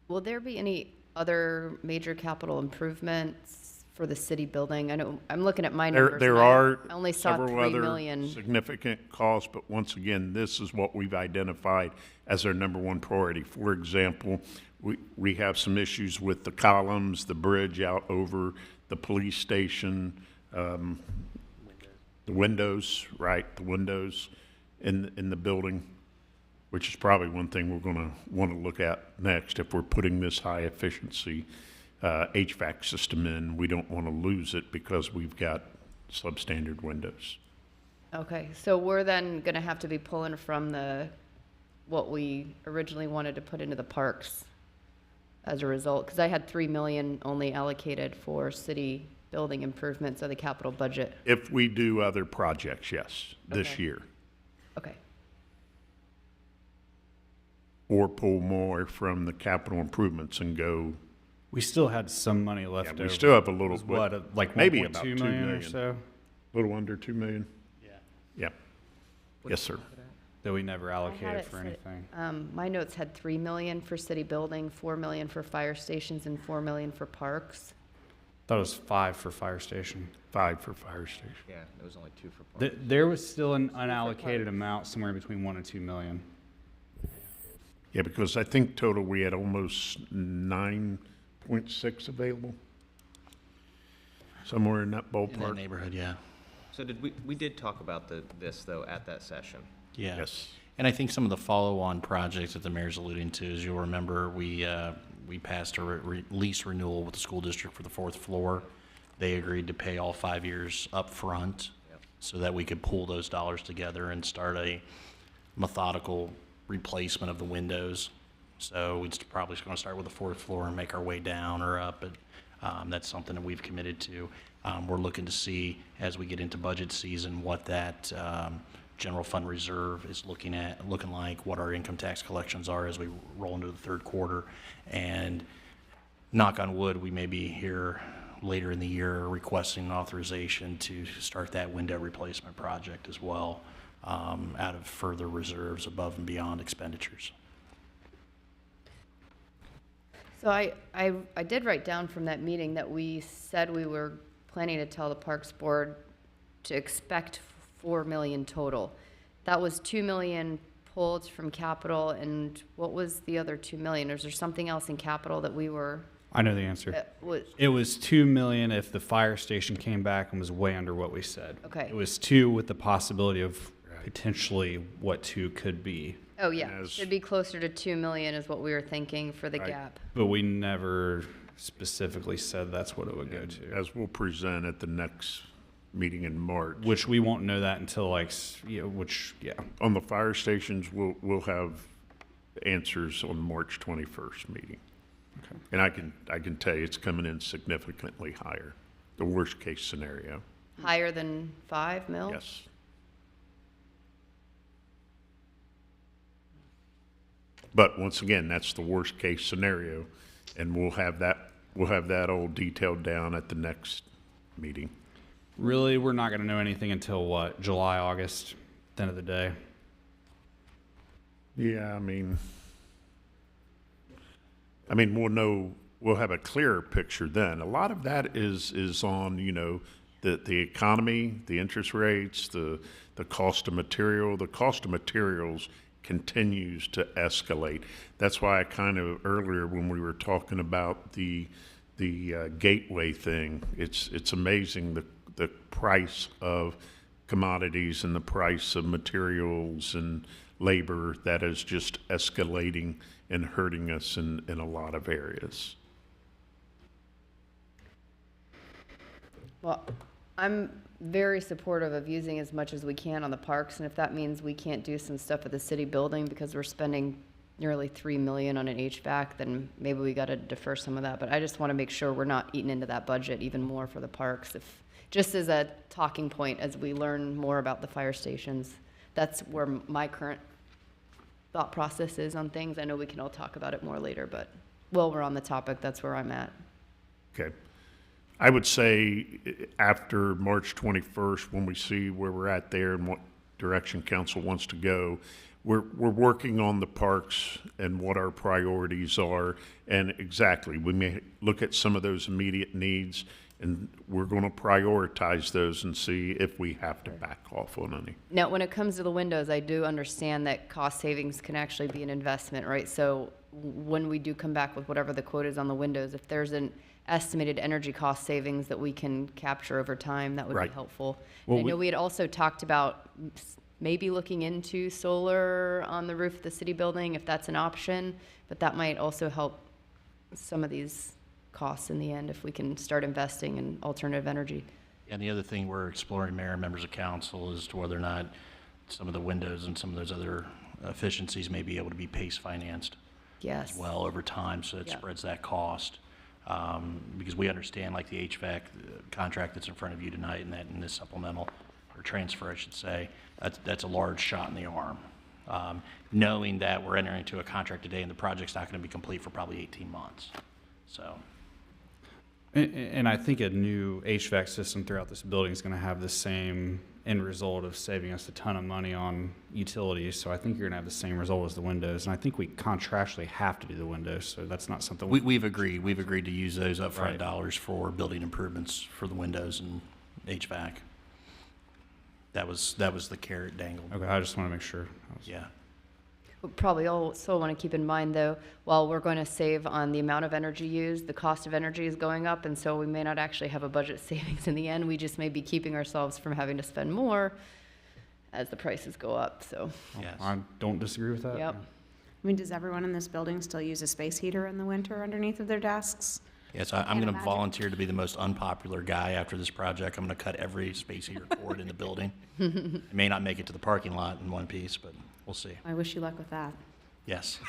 Will there be any other major capital improvements for the city building? I know, I'm looking at my numbers. There and are I only saw several 3 other million. significant costs, but once again, this is what we've identified as our number one priority. For example, we have some issues with the columns, the bridge out over the police station, the windows, right, the windows in the building, which is probably one thing we're going to want to look at next. If we're putting this high efficiency HVAC system in, we don't want to lose it because we've got substandard windows. Okay, so we're then going to have to be pulling from what we originally wanted to put into the parks as a result, because I had 3 million only allocated for city building improvements of the capital budget. If we do other projects, yes, this Okay. year. Okay, Or pull more from the capital improvements and go, We still had some money left yeah, over. we still have a little It was bit. what, like maybe 1.2 about 2 million or million. so A little under 2 million? Yeah. Yes, sir. that we never I had allocated it for set- anything. my notes had 3 million for city building, 4 million for fire stations, and 4 million for parks. Thought it was 5 for fire station. 5 for fire station. Yeah, there was only 2 for parks. There was still an unallocated amount somewhere between 1 and 2 million. Yeah, because I think total we had almost 9.6 available. Somewhere in that In that ballpark. neighborhood, yeah. So we did talk about this, though, at that session. Yeah. Yes. And I think some of the follow-on projects that the mayor's alluding to, as you'll remember, we passed a lease renewal with the school district for the 4th floor. They agreed to pay all 5 years up front so that we could pool those dollars together and start a methodical replacement of the windows. So we'd probably going to start with the 4th floor and make our way down or up, but that's something that we've committed to. We're looking to see, as we get into budget season, what that general fund reserve is looking like, what our income tax collections are as we roll into the 3rd quarter. And knock on wood, we may be here later in the year requesting authorization to start that window replacement project as well, out of further reserves above and beyond expenditures. So I did write down from that meeting that we said we were planning to tell the Parks Board to expect 4 million total. That was 2 million pulled from capital, and what was the other 2 million? Is there something else in capital that we were, I know the answer. was, It was 2 million if the fire station came back and was way under what we said. Okay. It was 2 with the possibility of potentially what 2 could be, oh, yeah, As- it'd be closer to 2 million is what we were thinking for the Right. gap. but we never specifically said that's what it would go to. As we'll present at the next meeting in March. Which we won't know that until yeah. On the fire stations, we'll have answers on March 21st meeting. Okay. And I can tell you it's coming in significantly higher, the worst case scenario. Higher than 5 mil? Yes. But once again, that's the worst case scenario, and we'll have that all detailed down at the next meeting. Really, we're not gonna know anything until what, July, August, at the end of the day. Yeah, I mean, we'll have a clearer picture then. A lot of that is on, the economy, the interest rates, the cost of material. The cost of materials continues to escalate. That's why I kind of earlier when we were talking about the gateway thing, it's amazing the price of commodities and the price of materials and labor that is just escalating and hurting us in a lot of areas. Well, I'm very supportive of using as much as we can on the parks, and if that means we can't do some stuff at the city building because we're spending nearly 3 million on an HVAC, then maybe we gotta defer some of that, but I just wanna make sure we're not eating into that budget even more for the parks, just as a talking point as we learn more about the fire stations. that's where my current thought process is on things. I know we can all talk about it more later, but while we're on the topic, that's where I'm at. Okay. I would say after March 21st, when we see where we're at there and what direction council wants to go, we're working on the parks and what our priorities are. And exactly, we may look at some of those immediate needs, and we're going to prioritize those and see if we have to back off on any. Now, when it comes to the windows, I do understand that cost savings can actually be an investment, right? So when we do come back with whatever the quote is on the windows, if there's an estimated energy cost savings that we can capture over time, that would Right. be helpful. Well, And I know we had also talked about maybe looking into solar on the roof of the city building, if that's an option, but that might also help some of these costs in the end if we can start investing in alternative energy. And the other thing we're exploring, Mayor and members of council, is to whether or not some of the windows and some of those other efficiencies may be able to be PACE financed Yes. as well over time, so it Yeah. spreads that cost. Because we understand, like the HVAC contract that's in front of you tonight and that in this supplemental, or transfer, I should say, that's a large shot in the arm. Knowing that we're entering into a contract today and the project's not going to be complete for probably 18 months. So, And I think a new HVAC system throughout this building is going to have the same end result of saving us a ton of money on utilities. So I think you're going to have the same result as the windows. And I think we contractually have to do the windows, so that's not something we've agreed to use those upfront Right. dollars for building improvements for the windows and HVAC. That was the carrot dangled. Okay, I just want to make sure. Yeah. We probably also want to keep in mind, though, while we're going to save on the amount of energy used, the cost of energy is going up, and so we may not actually have a budget savings in the end. We just may be keeping ourselves from having to spend more as the prices go up, so, Yes. I don't disagree with that. yep. I mean, does everyone in this building still use a space heater in the winter underneath of their desks? Yes, I'm Can't going to imagine. volunteer to be the most unpopular guy after this project. I'm going to cut every space heater cord in the building. I may not make it to the parking lot in one piece, but we'll see. I wish you luck with that. Yes.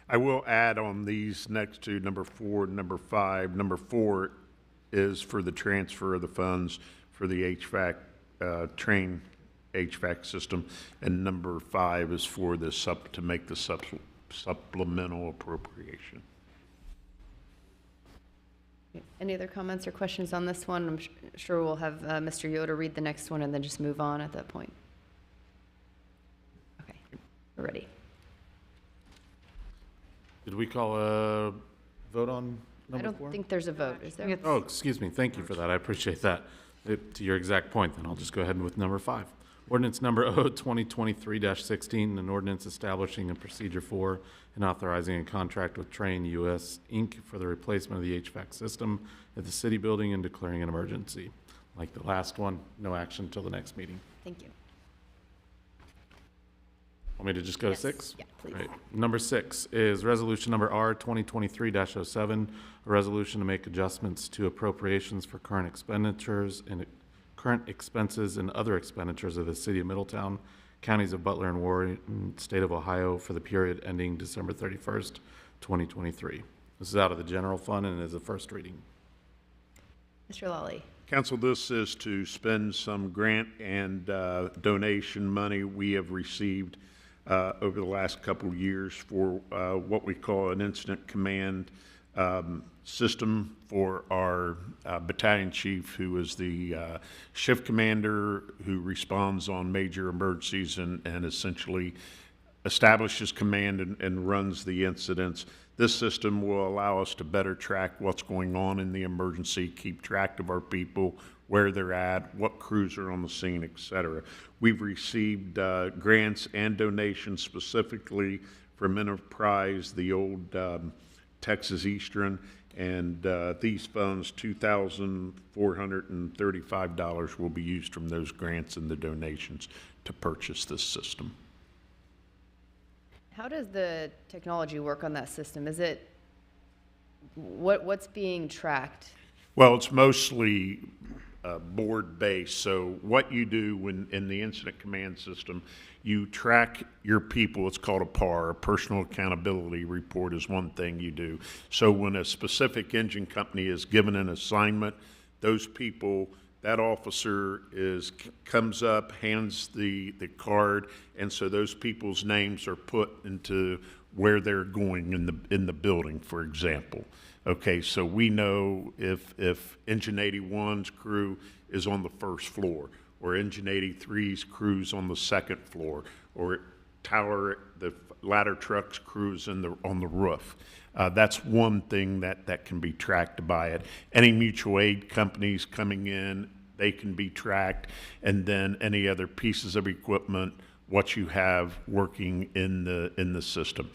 I will add on these next two, number 4 and number 5. Number 4 is for the transfer of the funds for the HVAC, train HVAC system. And number 5 is for the to make the supplemental appropriation. Any other comments or questions on this one? I'm sure we'll have Mr. Yoder read the next one and then just move on at that point. Okay, we're ready. Did we call a vote on I number don't 4? think there's a vote, is there? Oh, excuse me. Thank you for that. I appreciate that. To your exact point, then I'll just go ahead with number 5. Ordinance number 2023-16, an ordinance establishing a procedure for and authorizing a contract with Train US, Inc. for the replacement of the HVAC system at the city building and declaring an emergency. Like the last one, no action until the next meeting. Thank you. Want me to just go Yes. to 6? Yeah, please. Right. Number 6 is resolution number R 2023-07, a resolution to make adjustments to appropriations for current expenditures and current expenses and other expenditures of the city of Middletown, counties of Butler and Warren, state of Ohio for the period ending December 31st, 2023. This is out of the general fund and is a first reading. Mr. Lawley. Council, this is to spend some grant and donation money we have received over the last couple of years for what we call an incident command system for our battalion chief, who is the shift commander who responds on major emergencies and essentially establishes command and runs the incidents. This system will allow us to better track what's going on in the emergency, keep track of our people, where they're at, what crews are on the scene, et cetera. We've received grants and donations specifically from Enterprise, the old Texas Eastern, and these funds, $2,435, will be used from those grants and the donations to purchase this system. How does the technology work on that system? Is it, what's being tracked? Well, it's mostly board-based. So what you do when in the incident command system, you track your people. It's called a PAR, a personal accountability report is one thing you do. So when a specific engine company is given an assignment, those people that officer comes up, hands the card, and so those people's names are put into where they're going in the building, for example. Okay, so we know if Engine 81's crew is on the first floor, or Engine 83's crew's on the second floor, or the ladder truck's crew's on the roof. That's one thing that can be tracked by it. Any mutual aid companies coming in, they can be tracked, and then any other pieces of equipment, what you have working in the system.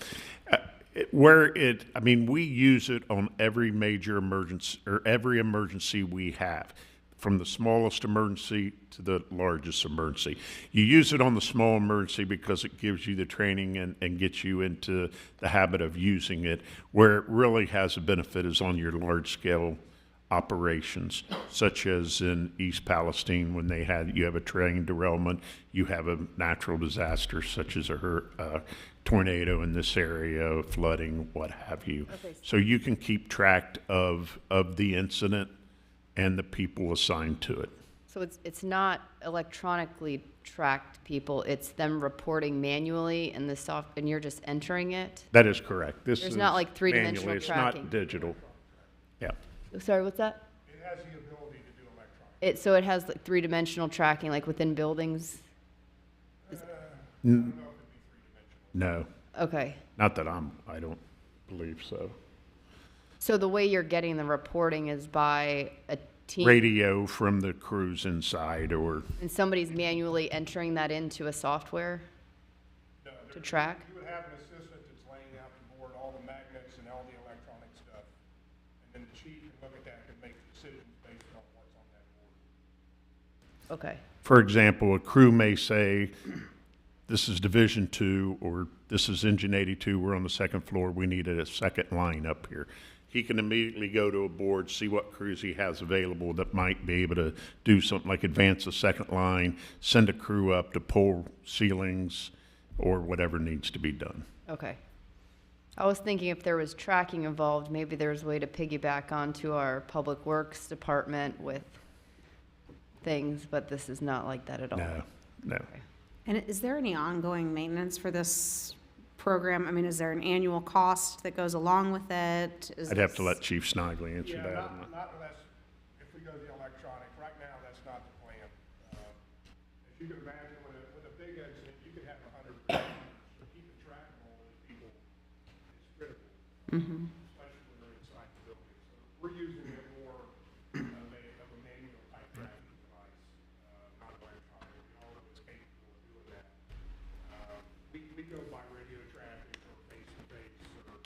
We use it on every major emergency, or every emergency we have, from the smallest emergency to the largest emergency. You use it on the small emergency because it gives you the training and gets you into the habit of using it. Where it really has a benefit is on your large-scale operations, such as in East Palestine when you have a train derailment, you have a natural disaster such as a tornado in this area, flooding, what have you. Okay. So you can keep track of the incident and the people assigned to it. So it's not electronically tracked people, it's them reporting manually and and you're just entering it? That is correct. This There's is not like three-dimensional manually, tracking. It's not digital. Yeah. Sorry, what's that? It has the ability to do electronic. So it has like three-dimensional tracking, like within buildings? No, Okay. not that I don't believe so. So the way you're getting the reporting is by a team? Radio from the crews inside, or And somebody's manually entering that into a software to track? You would have an assistant that's laying out the board, all the magnets and all the electronic stuff. And then the chief can look at that and make decisions based on what's on that board. Okay. for example, a crew may say, this is Division 2, or this is Engine 82, we're on the second floor, we need a second line up here. He can immediately go to a board, see what crews he has available that might be able to do something like advance a second line, send a crew up to pull ceilings, or whatever needs to be done. Okay. I was thinking if there was tracking involved, maybe there's a way to piggyback onto our Public Works Department with things, but this is not like that at all. No. And is there any ongoing maintenance for this program? I mean, is there an annual cost that goes along with it? I'd have to let Chief Snigley answer Yeah, that. not unless, if we go the electronic. Right now, that's not the plan. As you can imagine, with a big accident, you could have 100 people. So keeping track of all those people is critical, especially when they're inside the building. So we're using it more of a manual type tracking device, not electronic. We all know it's capable of doing that. We go by radio traffic or face-to-face, or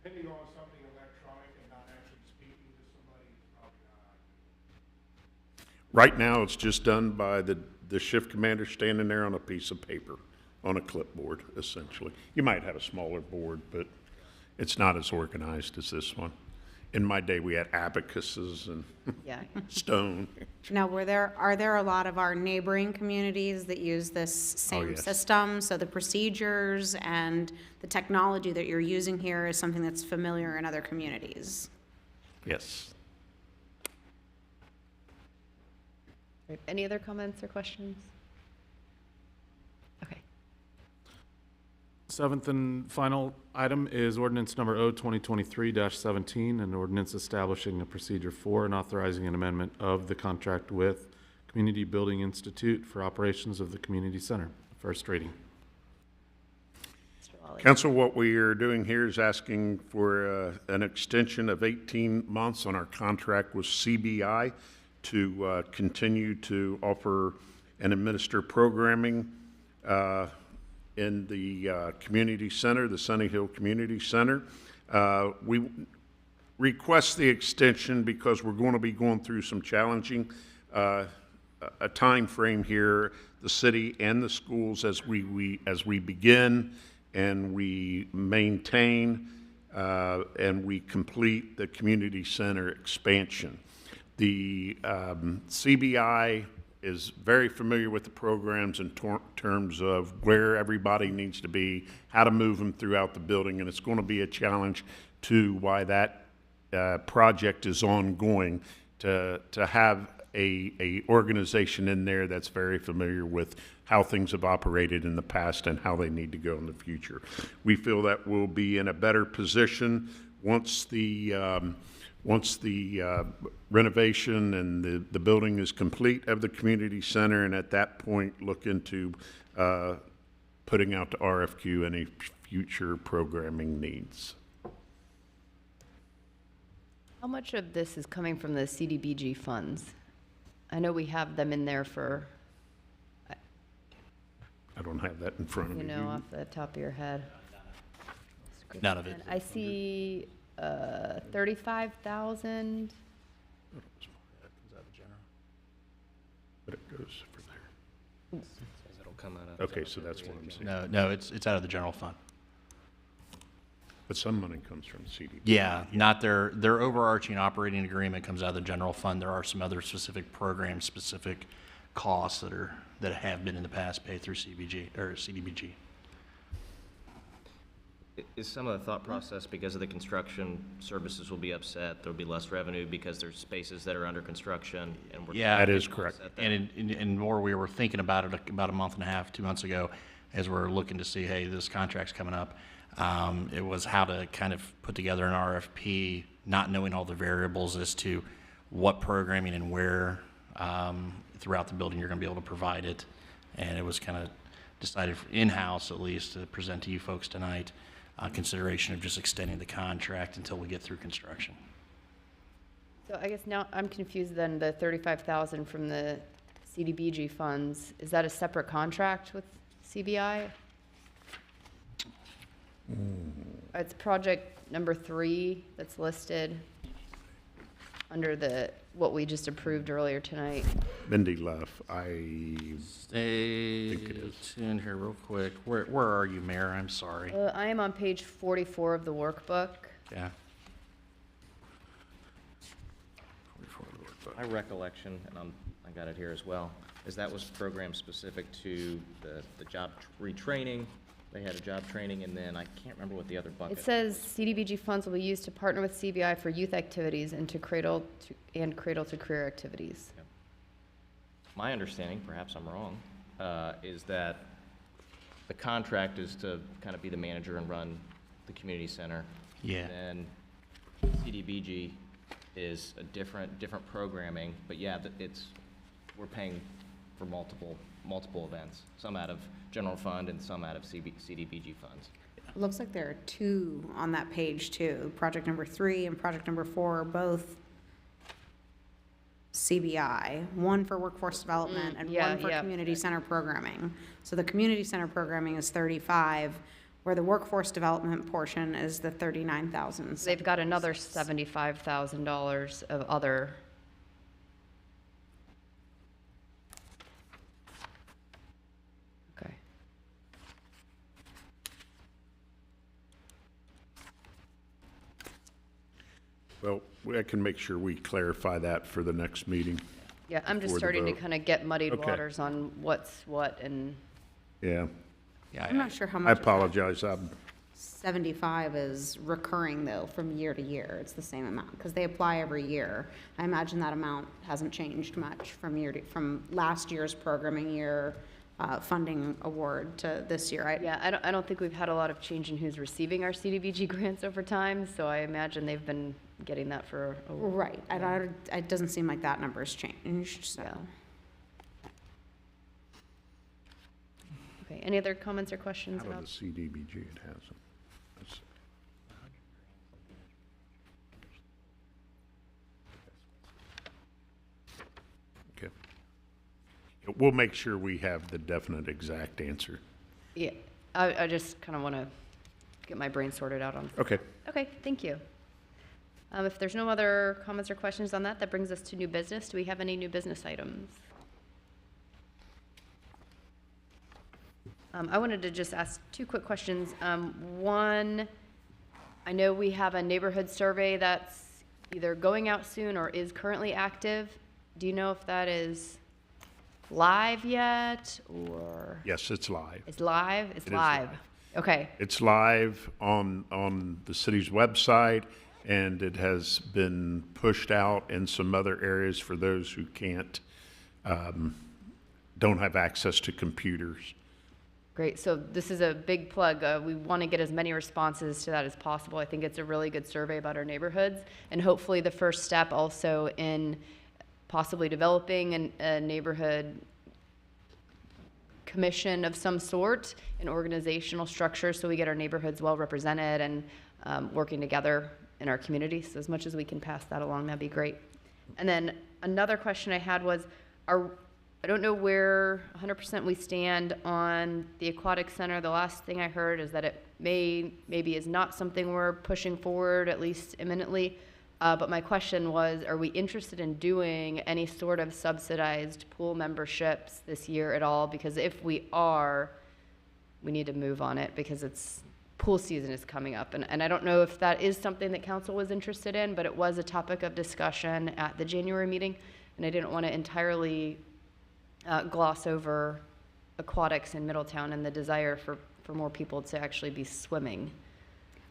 depending on something electronic and not actually speaking to somebody, it's probably not ideal. Right now, it's just done by the shift commander standing there on a piece of paper, on a clipboard, essentially. You might have a smaller board, but it's not as organized as this one. In my day, we had abacuses and Yeah. stone. Now, are there a lot of our neighboring communities that use this same yes. system? So the procedures and the technology that you're using here is something that's familiar in other communities? Yes. Great. Any other comments or questions? Okay. Seventh and final item is ordinance number O-2023-17, an ordinance establishing a procedure for and authorizing an amendment of the contract with Community Building Institute for operations of the community center. First reading. Mr. Lawley. Council, what we are doing here is asking for an extension of 18 months on our contract with CBI to continue to offer and administer programming in the community center, the Sunny Hill Community Center. We request the extension because we're going to be going through some challenging a time frame here, the city and the schools, as we begin and we maintain and we complete the community center expansion. The CBI is very familiar with the programs in terms of where everybody needs to be, how to move them throughout the building, and it's going to be a challenge to why that project is ongoing, to have a organization in there that's very familiar with how things have operated in the past and how they need to go in the future. We feel that we'll be in a better position once the renovation and the building is complete of the community center, and at that point, look into putting out to RFQ any future programming needs. How much of this is coming from the CDBG funds? I know we have them in there for, I don't have that in front of you me. know, off the top of your head. None of it. I see 35,000. But it goes for there. It'll come out of. Okay, so that's what I'm saying. No, it's out of the general fund. But some money comes from CD. Yeah, not their overarching operating agreement comes out of the general fund. There are some other specific program-specific costs that have been in the past paid through CBG or CDBG. Is some of the thought process because of the construction, services will be upset, there'll be less revenue because there's spaces that are under construction and we're. Yeah. That is correct. And more, we were thinking about it about a month and a half, 2 months ago, as we're looking to see, hey, this contract's coming up. It was how to kind of put together an RFP, not knowing all the variables as to what programming and where throughout the building you're going to be able to provide it. And it was kind of decided in-house, at least, to present to you folks tonight, consideration of just extending the contract until we get through construction. So I guess now I'm confused then, the 35,000 from the CDBG funds, is that a separate contract with CBI? It's project number 3 that's listed under what we just approved earlier tonight. Mindy left. I Stay think it is. in here real quick. Where are you, Mayor? I'm sorry. I am on page 44 of the workbook. Yeah. My recollection, and I got it here as well, is that was program specific to the job retraining. They had a job training, and then I can't remember what the other bucket. It says CDBG funds will be used to partner with CBI for youth activities and to cradle to career activities. My understanding, perhaps I'm wrong, is that the contract is to kind of be the manager and run the community center. Yeah. And CDBG is a different programming, but yeah, we're paying for multiple events, some out of general fund and some out of CDBG funds. Looks like there are 2 on that page too. Project number 3 and project number 4 are both CBI, one for workforce development and yeah, one for yeah. community center programming. So the community center programming is 35, where the workforce development portion is the 39,000. They've got another $75,000 of other. Okay. Well, I can make sure we clarify that for the next meeting. Yeah, I'm just For the starting to vote. kind of get muddied Okay. waters on what's what and. Yeah, Yeah. I'm not sure how I much of that apologize. 75 is recurring though from year to year. It's the same amount because they apply every year. I imagine that amount hasn't changed much from last year's programming year funding award to this year. Yeah, I don't think we've had a lot of change in who's receiving our CDBG grants over time, so I imagine they've been getting that for a while. Right. It doesn't seem like that number's changed, so. Yeah. Okay, any other comments or questions Out of about? the CDBG, it hasn't. That's- Okay. We'll make sure we have the definite exact answer. Yeah, I just kind of want to get my brain sorted out on. Okay. Okay, thank you. If there's no other comments or questions on that, that brings us to new business. Do we have any new business items? I wanted to just ask 2 quick questions. One, I know we have a neighborhood survey that's either going out soon or is currently active. Do you know if that is live yet, or? Yes, it's live. It's live? It's It is live. live. Okay, It's live on the city's website, and it has been pushed out in some other areas for those who don't have access to computers. Great, so this is a big plug. We want to get as many responses to that as possible. I think it's a really good survey about our neighborhoods, and hopefully the first step also in possibly developing a neighborhood commission of some sort, an organizational structure, so we get our neighborhoods well represented and working together in our community. So as much as we can pass that along, that'd be great. And then another question I had was, I don't know where 100% we stand on the aquatic center. The last thing I heard is that it maybe is not something we're pushing forward, at least imminently. But my question was, are we interested in doing any sort of subsidized pool memberships this year at all? Because if we are, we need to move on it because pool season is coming up. And I don't know if that is something that council was interested in, but it was a topic of discussion at the January meeting. And I didn't want to entirely gloss over aquatics in Middletown and the desire for more people to actually be swimming.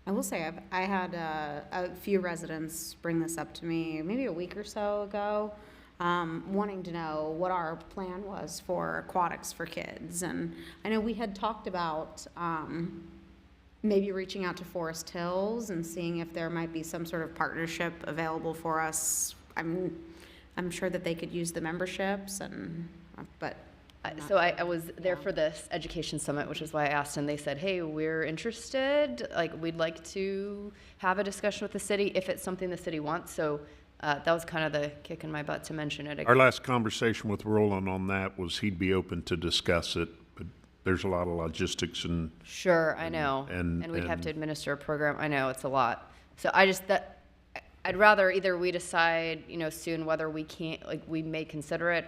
I will say, I had a few residents bring this up to me maybe a week or so ago, wanting to know what our plan was for aquatics for kids. And I know we had talked about maybe reaching out to Forest Hills and seeing if there might be some sort of partnership available for us. I'm sure that they could use the memberships, but So I was there for this education summit, which is why I asked, and they said, hey, we're interested, like, we'd like to have a discussion with the city if it's something the city wants. So that was kind of the kick in my butt to mention it again. Our last conversation with Roland on that was he'd be open to discuss it, but there's a lot of logistics and. Sure, I know. And we'd have to administer a program. I know, it's a lot. So I'd rather either we decide, soon whether we may consider it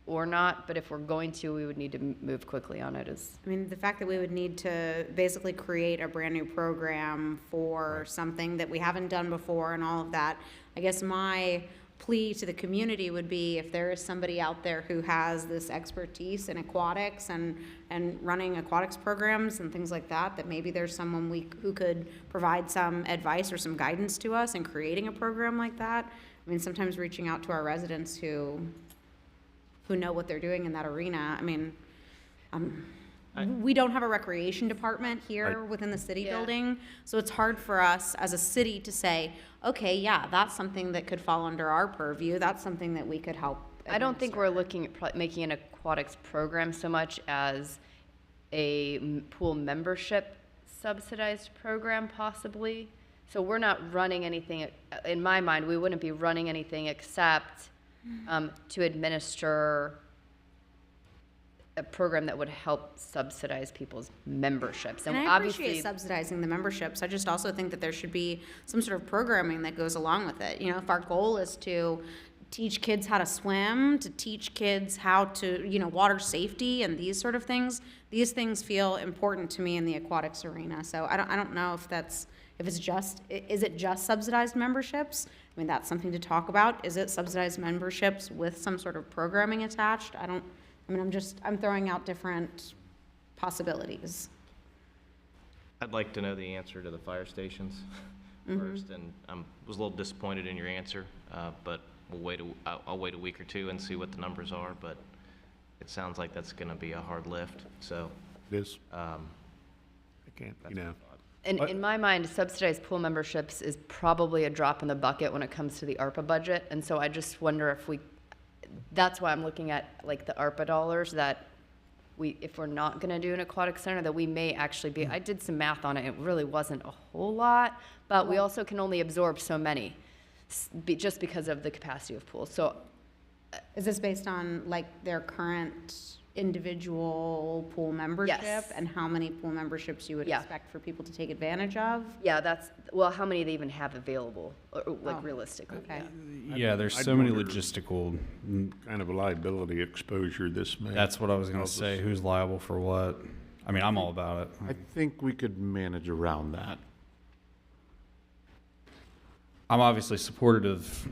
or not, but if we're going to, we would need to move quickly on it. I mean, the fact that we would need to basically create a brand new program for something that we haven't done before and all of that, I guess my plea to the community would be if there is somebody out there who has this expertise in aquatics and running aquatics programs and things like that, that maybe there's someone who could provide some advice or some guidance to us in creating a program like that. I mean, sometimes reaching out to our residents who know what they're doing in that arena. I mean, we don't have a recreation department here within the city building, so it's hard for us as a city to say, okay, yeah, that's something that could fall under our purview. That's something that we could help administer. I don't think we're looking at making an aquatics program so much as a pool membership subsidized program, possibly. So we're not running anything, in my mind, we wouldn't be running anything except to administer a program that would help subsidize people's memberships. And I appreciate subsidizing the memberships. I just also think that there should be some sort of programming that goes along with it. If our goal is to teach kids how to swim, to teach kids how to, water safety and these sort of things, these things feel important to me in the aquatics arena. So I don't know if is it just subsidized memberships? I mean, that's something to talk about. Is it subsidized memberships with some sort of programming attached? I'm throwing out different possibilities. I'd like to know the answer to the fire stations first, and I was a little disappointed in your answer, but I'll wait a week or two and see what the numbers are, but it sounds like that's gonna be a hard lift, so. It is. I can't, In my mind, subsidized pool memberships is probably a drop in the bucket when it comes to the ARPA budget. And so I just wonder that's why I'm looking at like the ARPA dollars that if we're not going to do an aquatic center, that we may actually be, I did some math on it. It really wasn't a whole lot, but we also can only absorb so many just because of the capacity of pools. So is this based on like their current individual pool membership? Yes. And how many pool memberships you would expect for people to take advantage of? Yeah, how many they even have available, realistically. Okay. Yeah, there's I'd so many wonder logistical. kind of a liability exposure this may. That's what I was going to say. Who's liable for what? I mean, I'm all about it. I think we could manage around that. I'm obviously supportive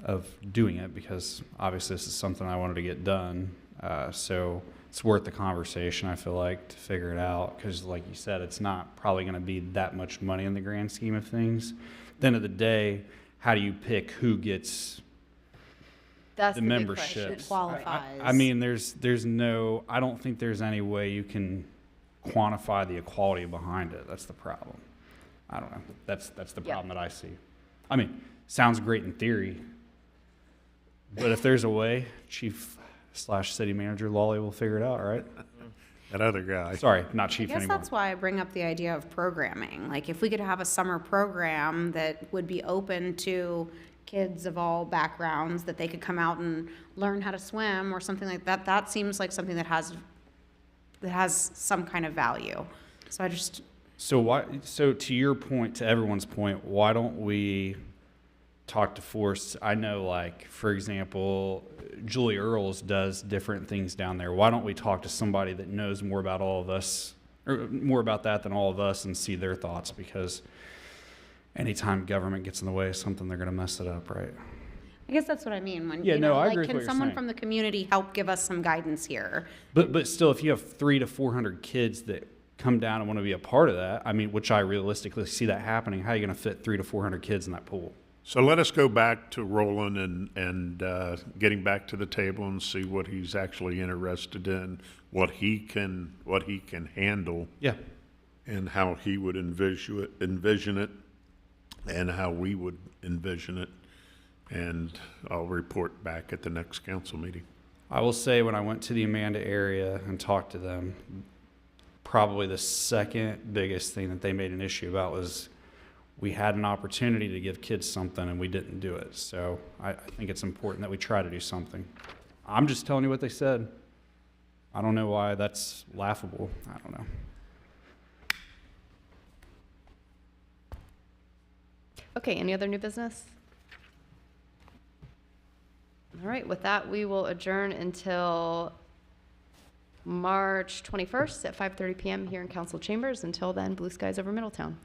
of doing it because obviously this is something I wanted to get done. So it's worth the conversation, I feel like, to figure it out. Because like you said, it's not probably going to be that much money in the grand scheme of things. At the end of the day, how do you pick who gets That's the the big membership? question. Qualifies. I mean, there's no, I don't think there's any way you can quantify the equality behind it. That's the problem. I don't know. That's the Yeah. problem that I see. I mean, sounds great in theory, but if there's a way, Chief/City Manager Lawley will figure it out, right? That other guy. Sorry, not I Chief guess anymore. that's why I bring up the idea of programming. Like, if we could have a summer program that would be open to kids of all backgrounds, that they could come out and learn how to swim or something like that, that seems like something that has some kind of value. So I just, So to your point, to everyone's point, why don't we talk to Force? I know, like, for example, Julie Earls does different things down there. Why don't we talk to somebody that knows more about all of us, or more about that than all of us, and see their thoughts? Because anytime government gets in the way of something, they're going to mess it up, right? I guess that's what I mean. When, Yeah, you no, know, I like, agree with what can you're someone saying. from the community help give us some guidance here? But still, if you have 300 to 400 kids that come down and want to be a part of that, I mean, which I realistically see that happening, how are you going to fit 300 to 400 kids in that pool? So let us go back to Roland and getting back to the table and see what he's actually interested in, what he can handle, Yeah. and how he would envision it, and how we would envision it. And I'll report back at the next council meeting. I will say, when I went to the Amanda area and talked to them, probably the second biggest thing that they made an issue about was we had an opportunity to give kids something and we didn't do it. So I think it's important that we try to do something. I'm just telling you what they said. I don't know why that's laughable. I don't know. Okay, any other new business? All right, with that, we will adjourn until March 21st at 5:30 PM here in council chambers. Until then, blue skies over Middletown.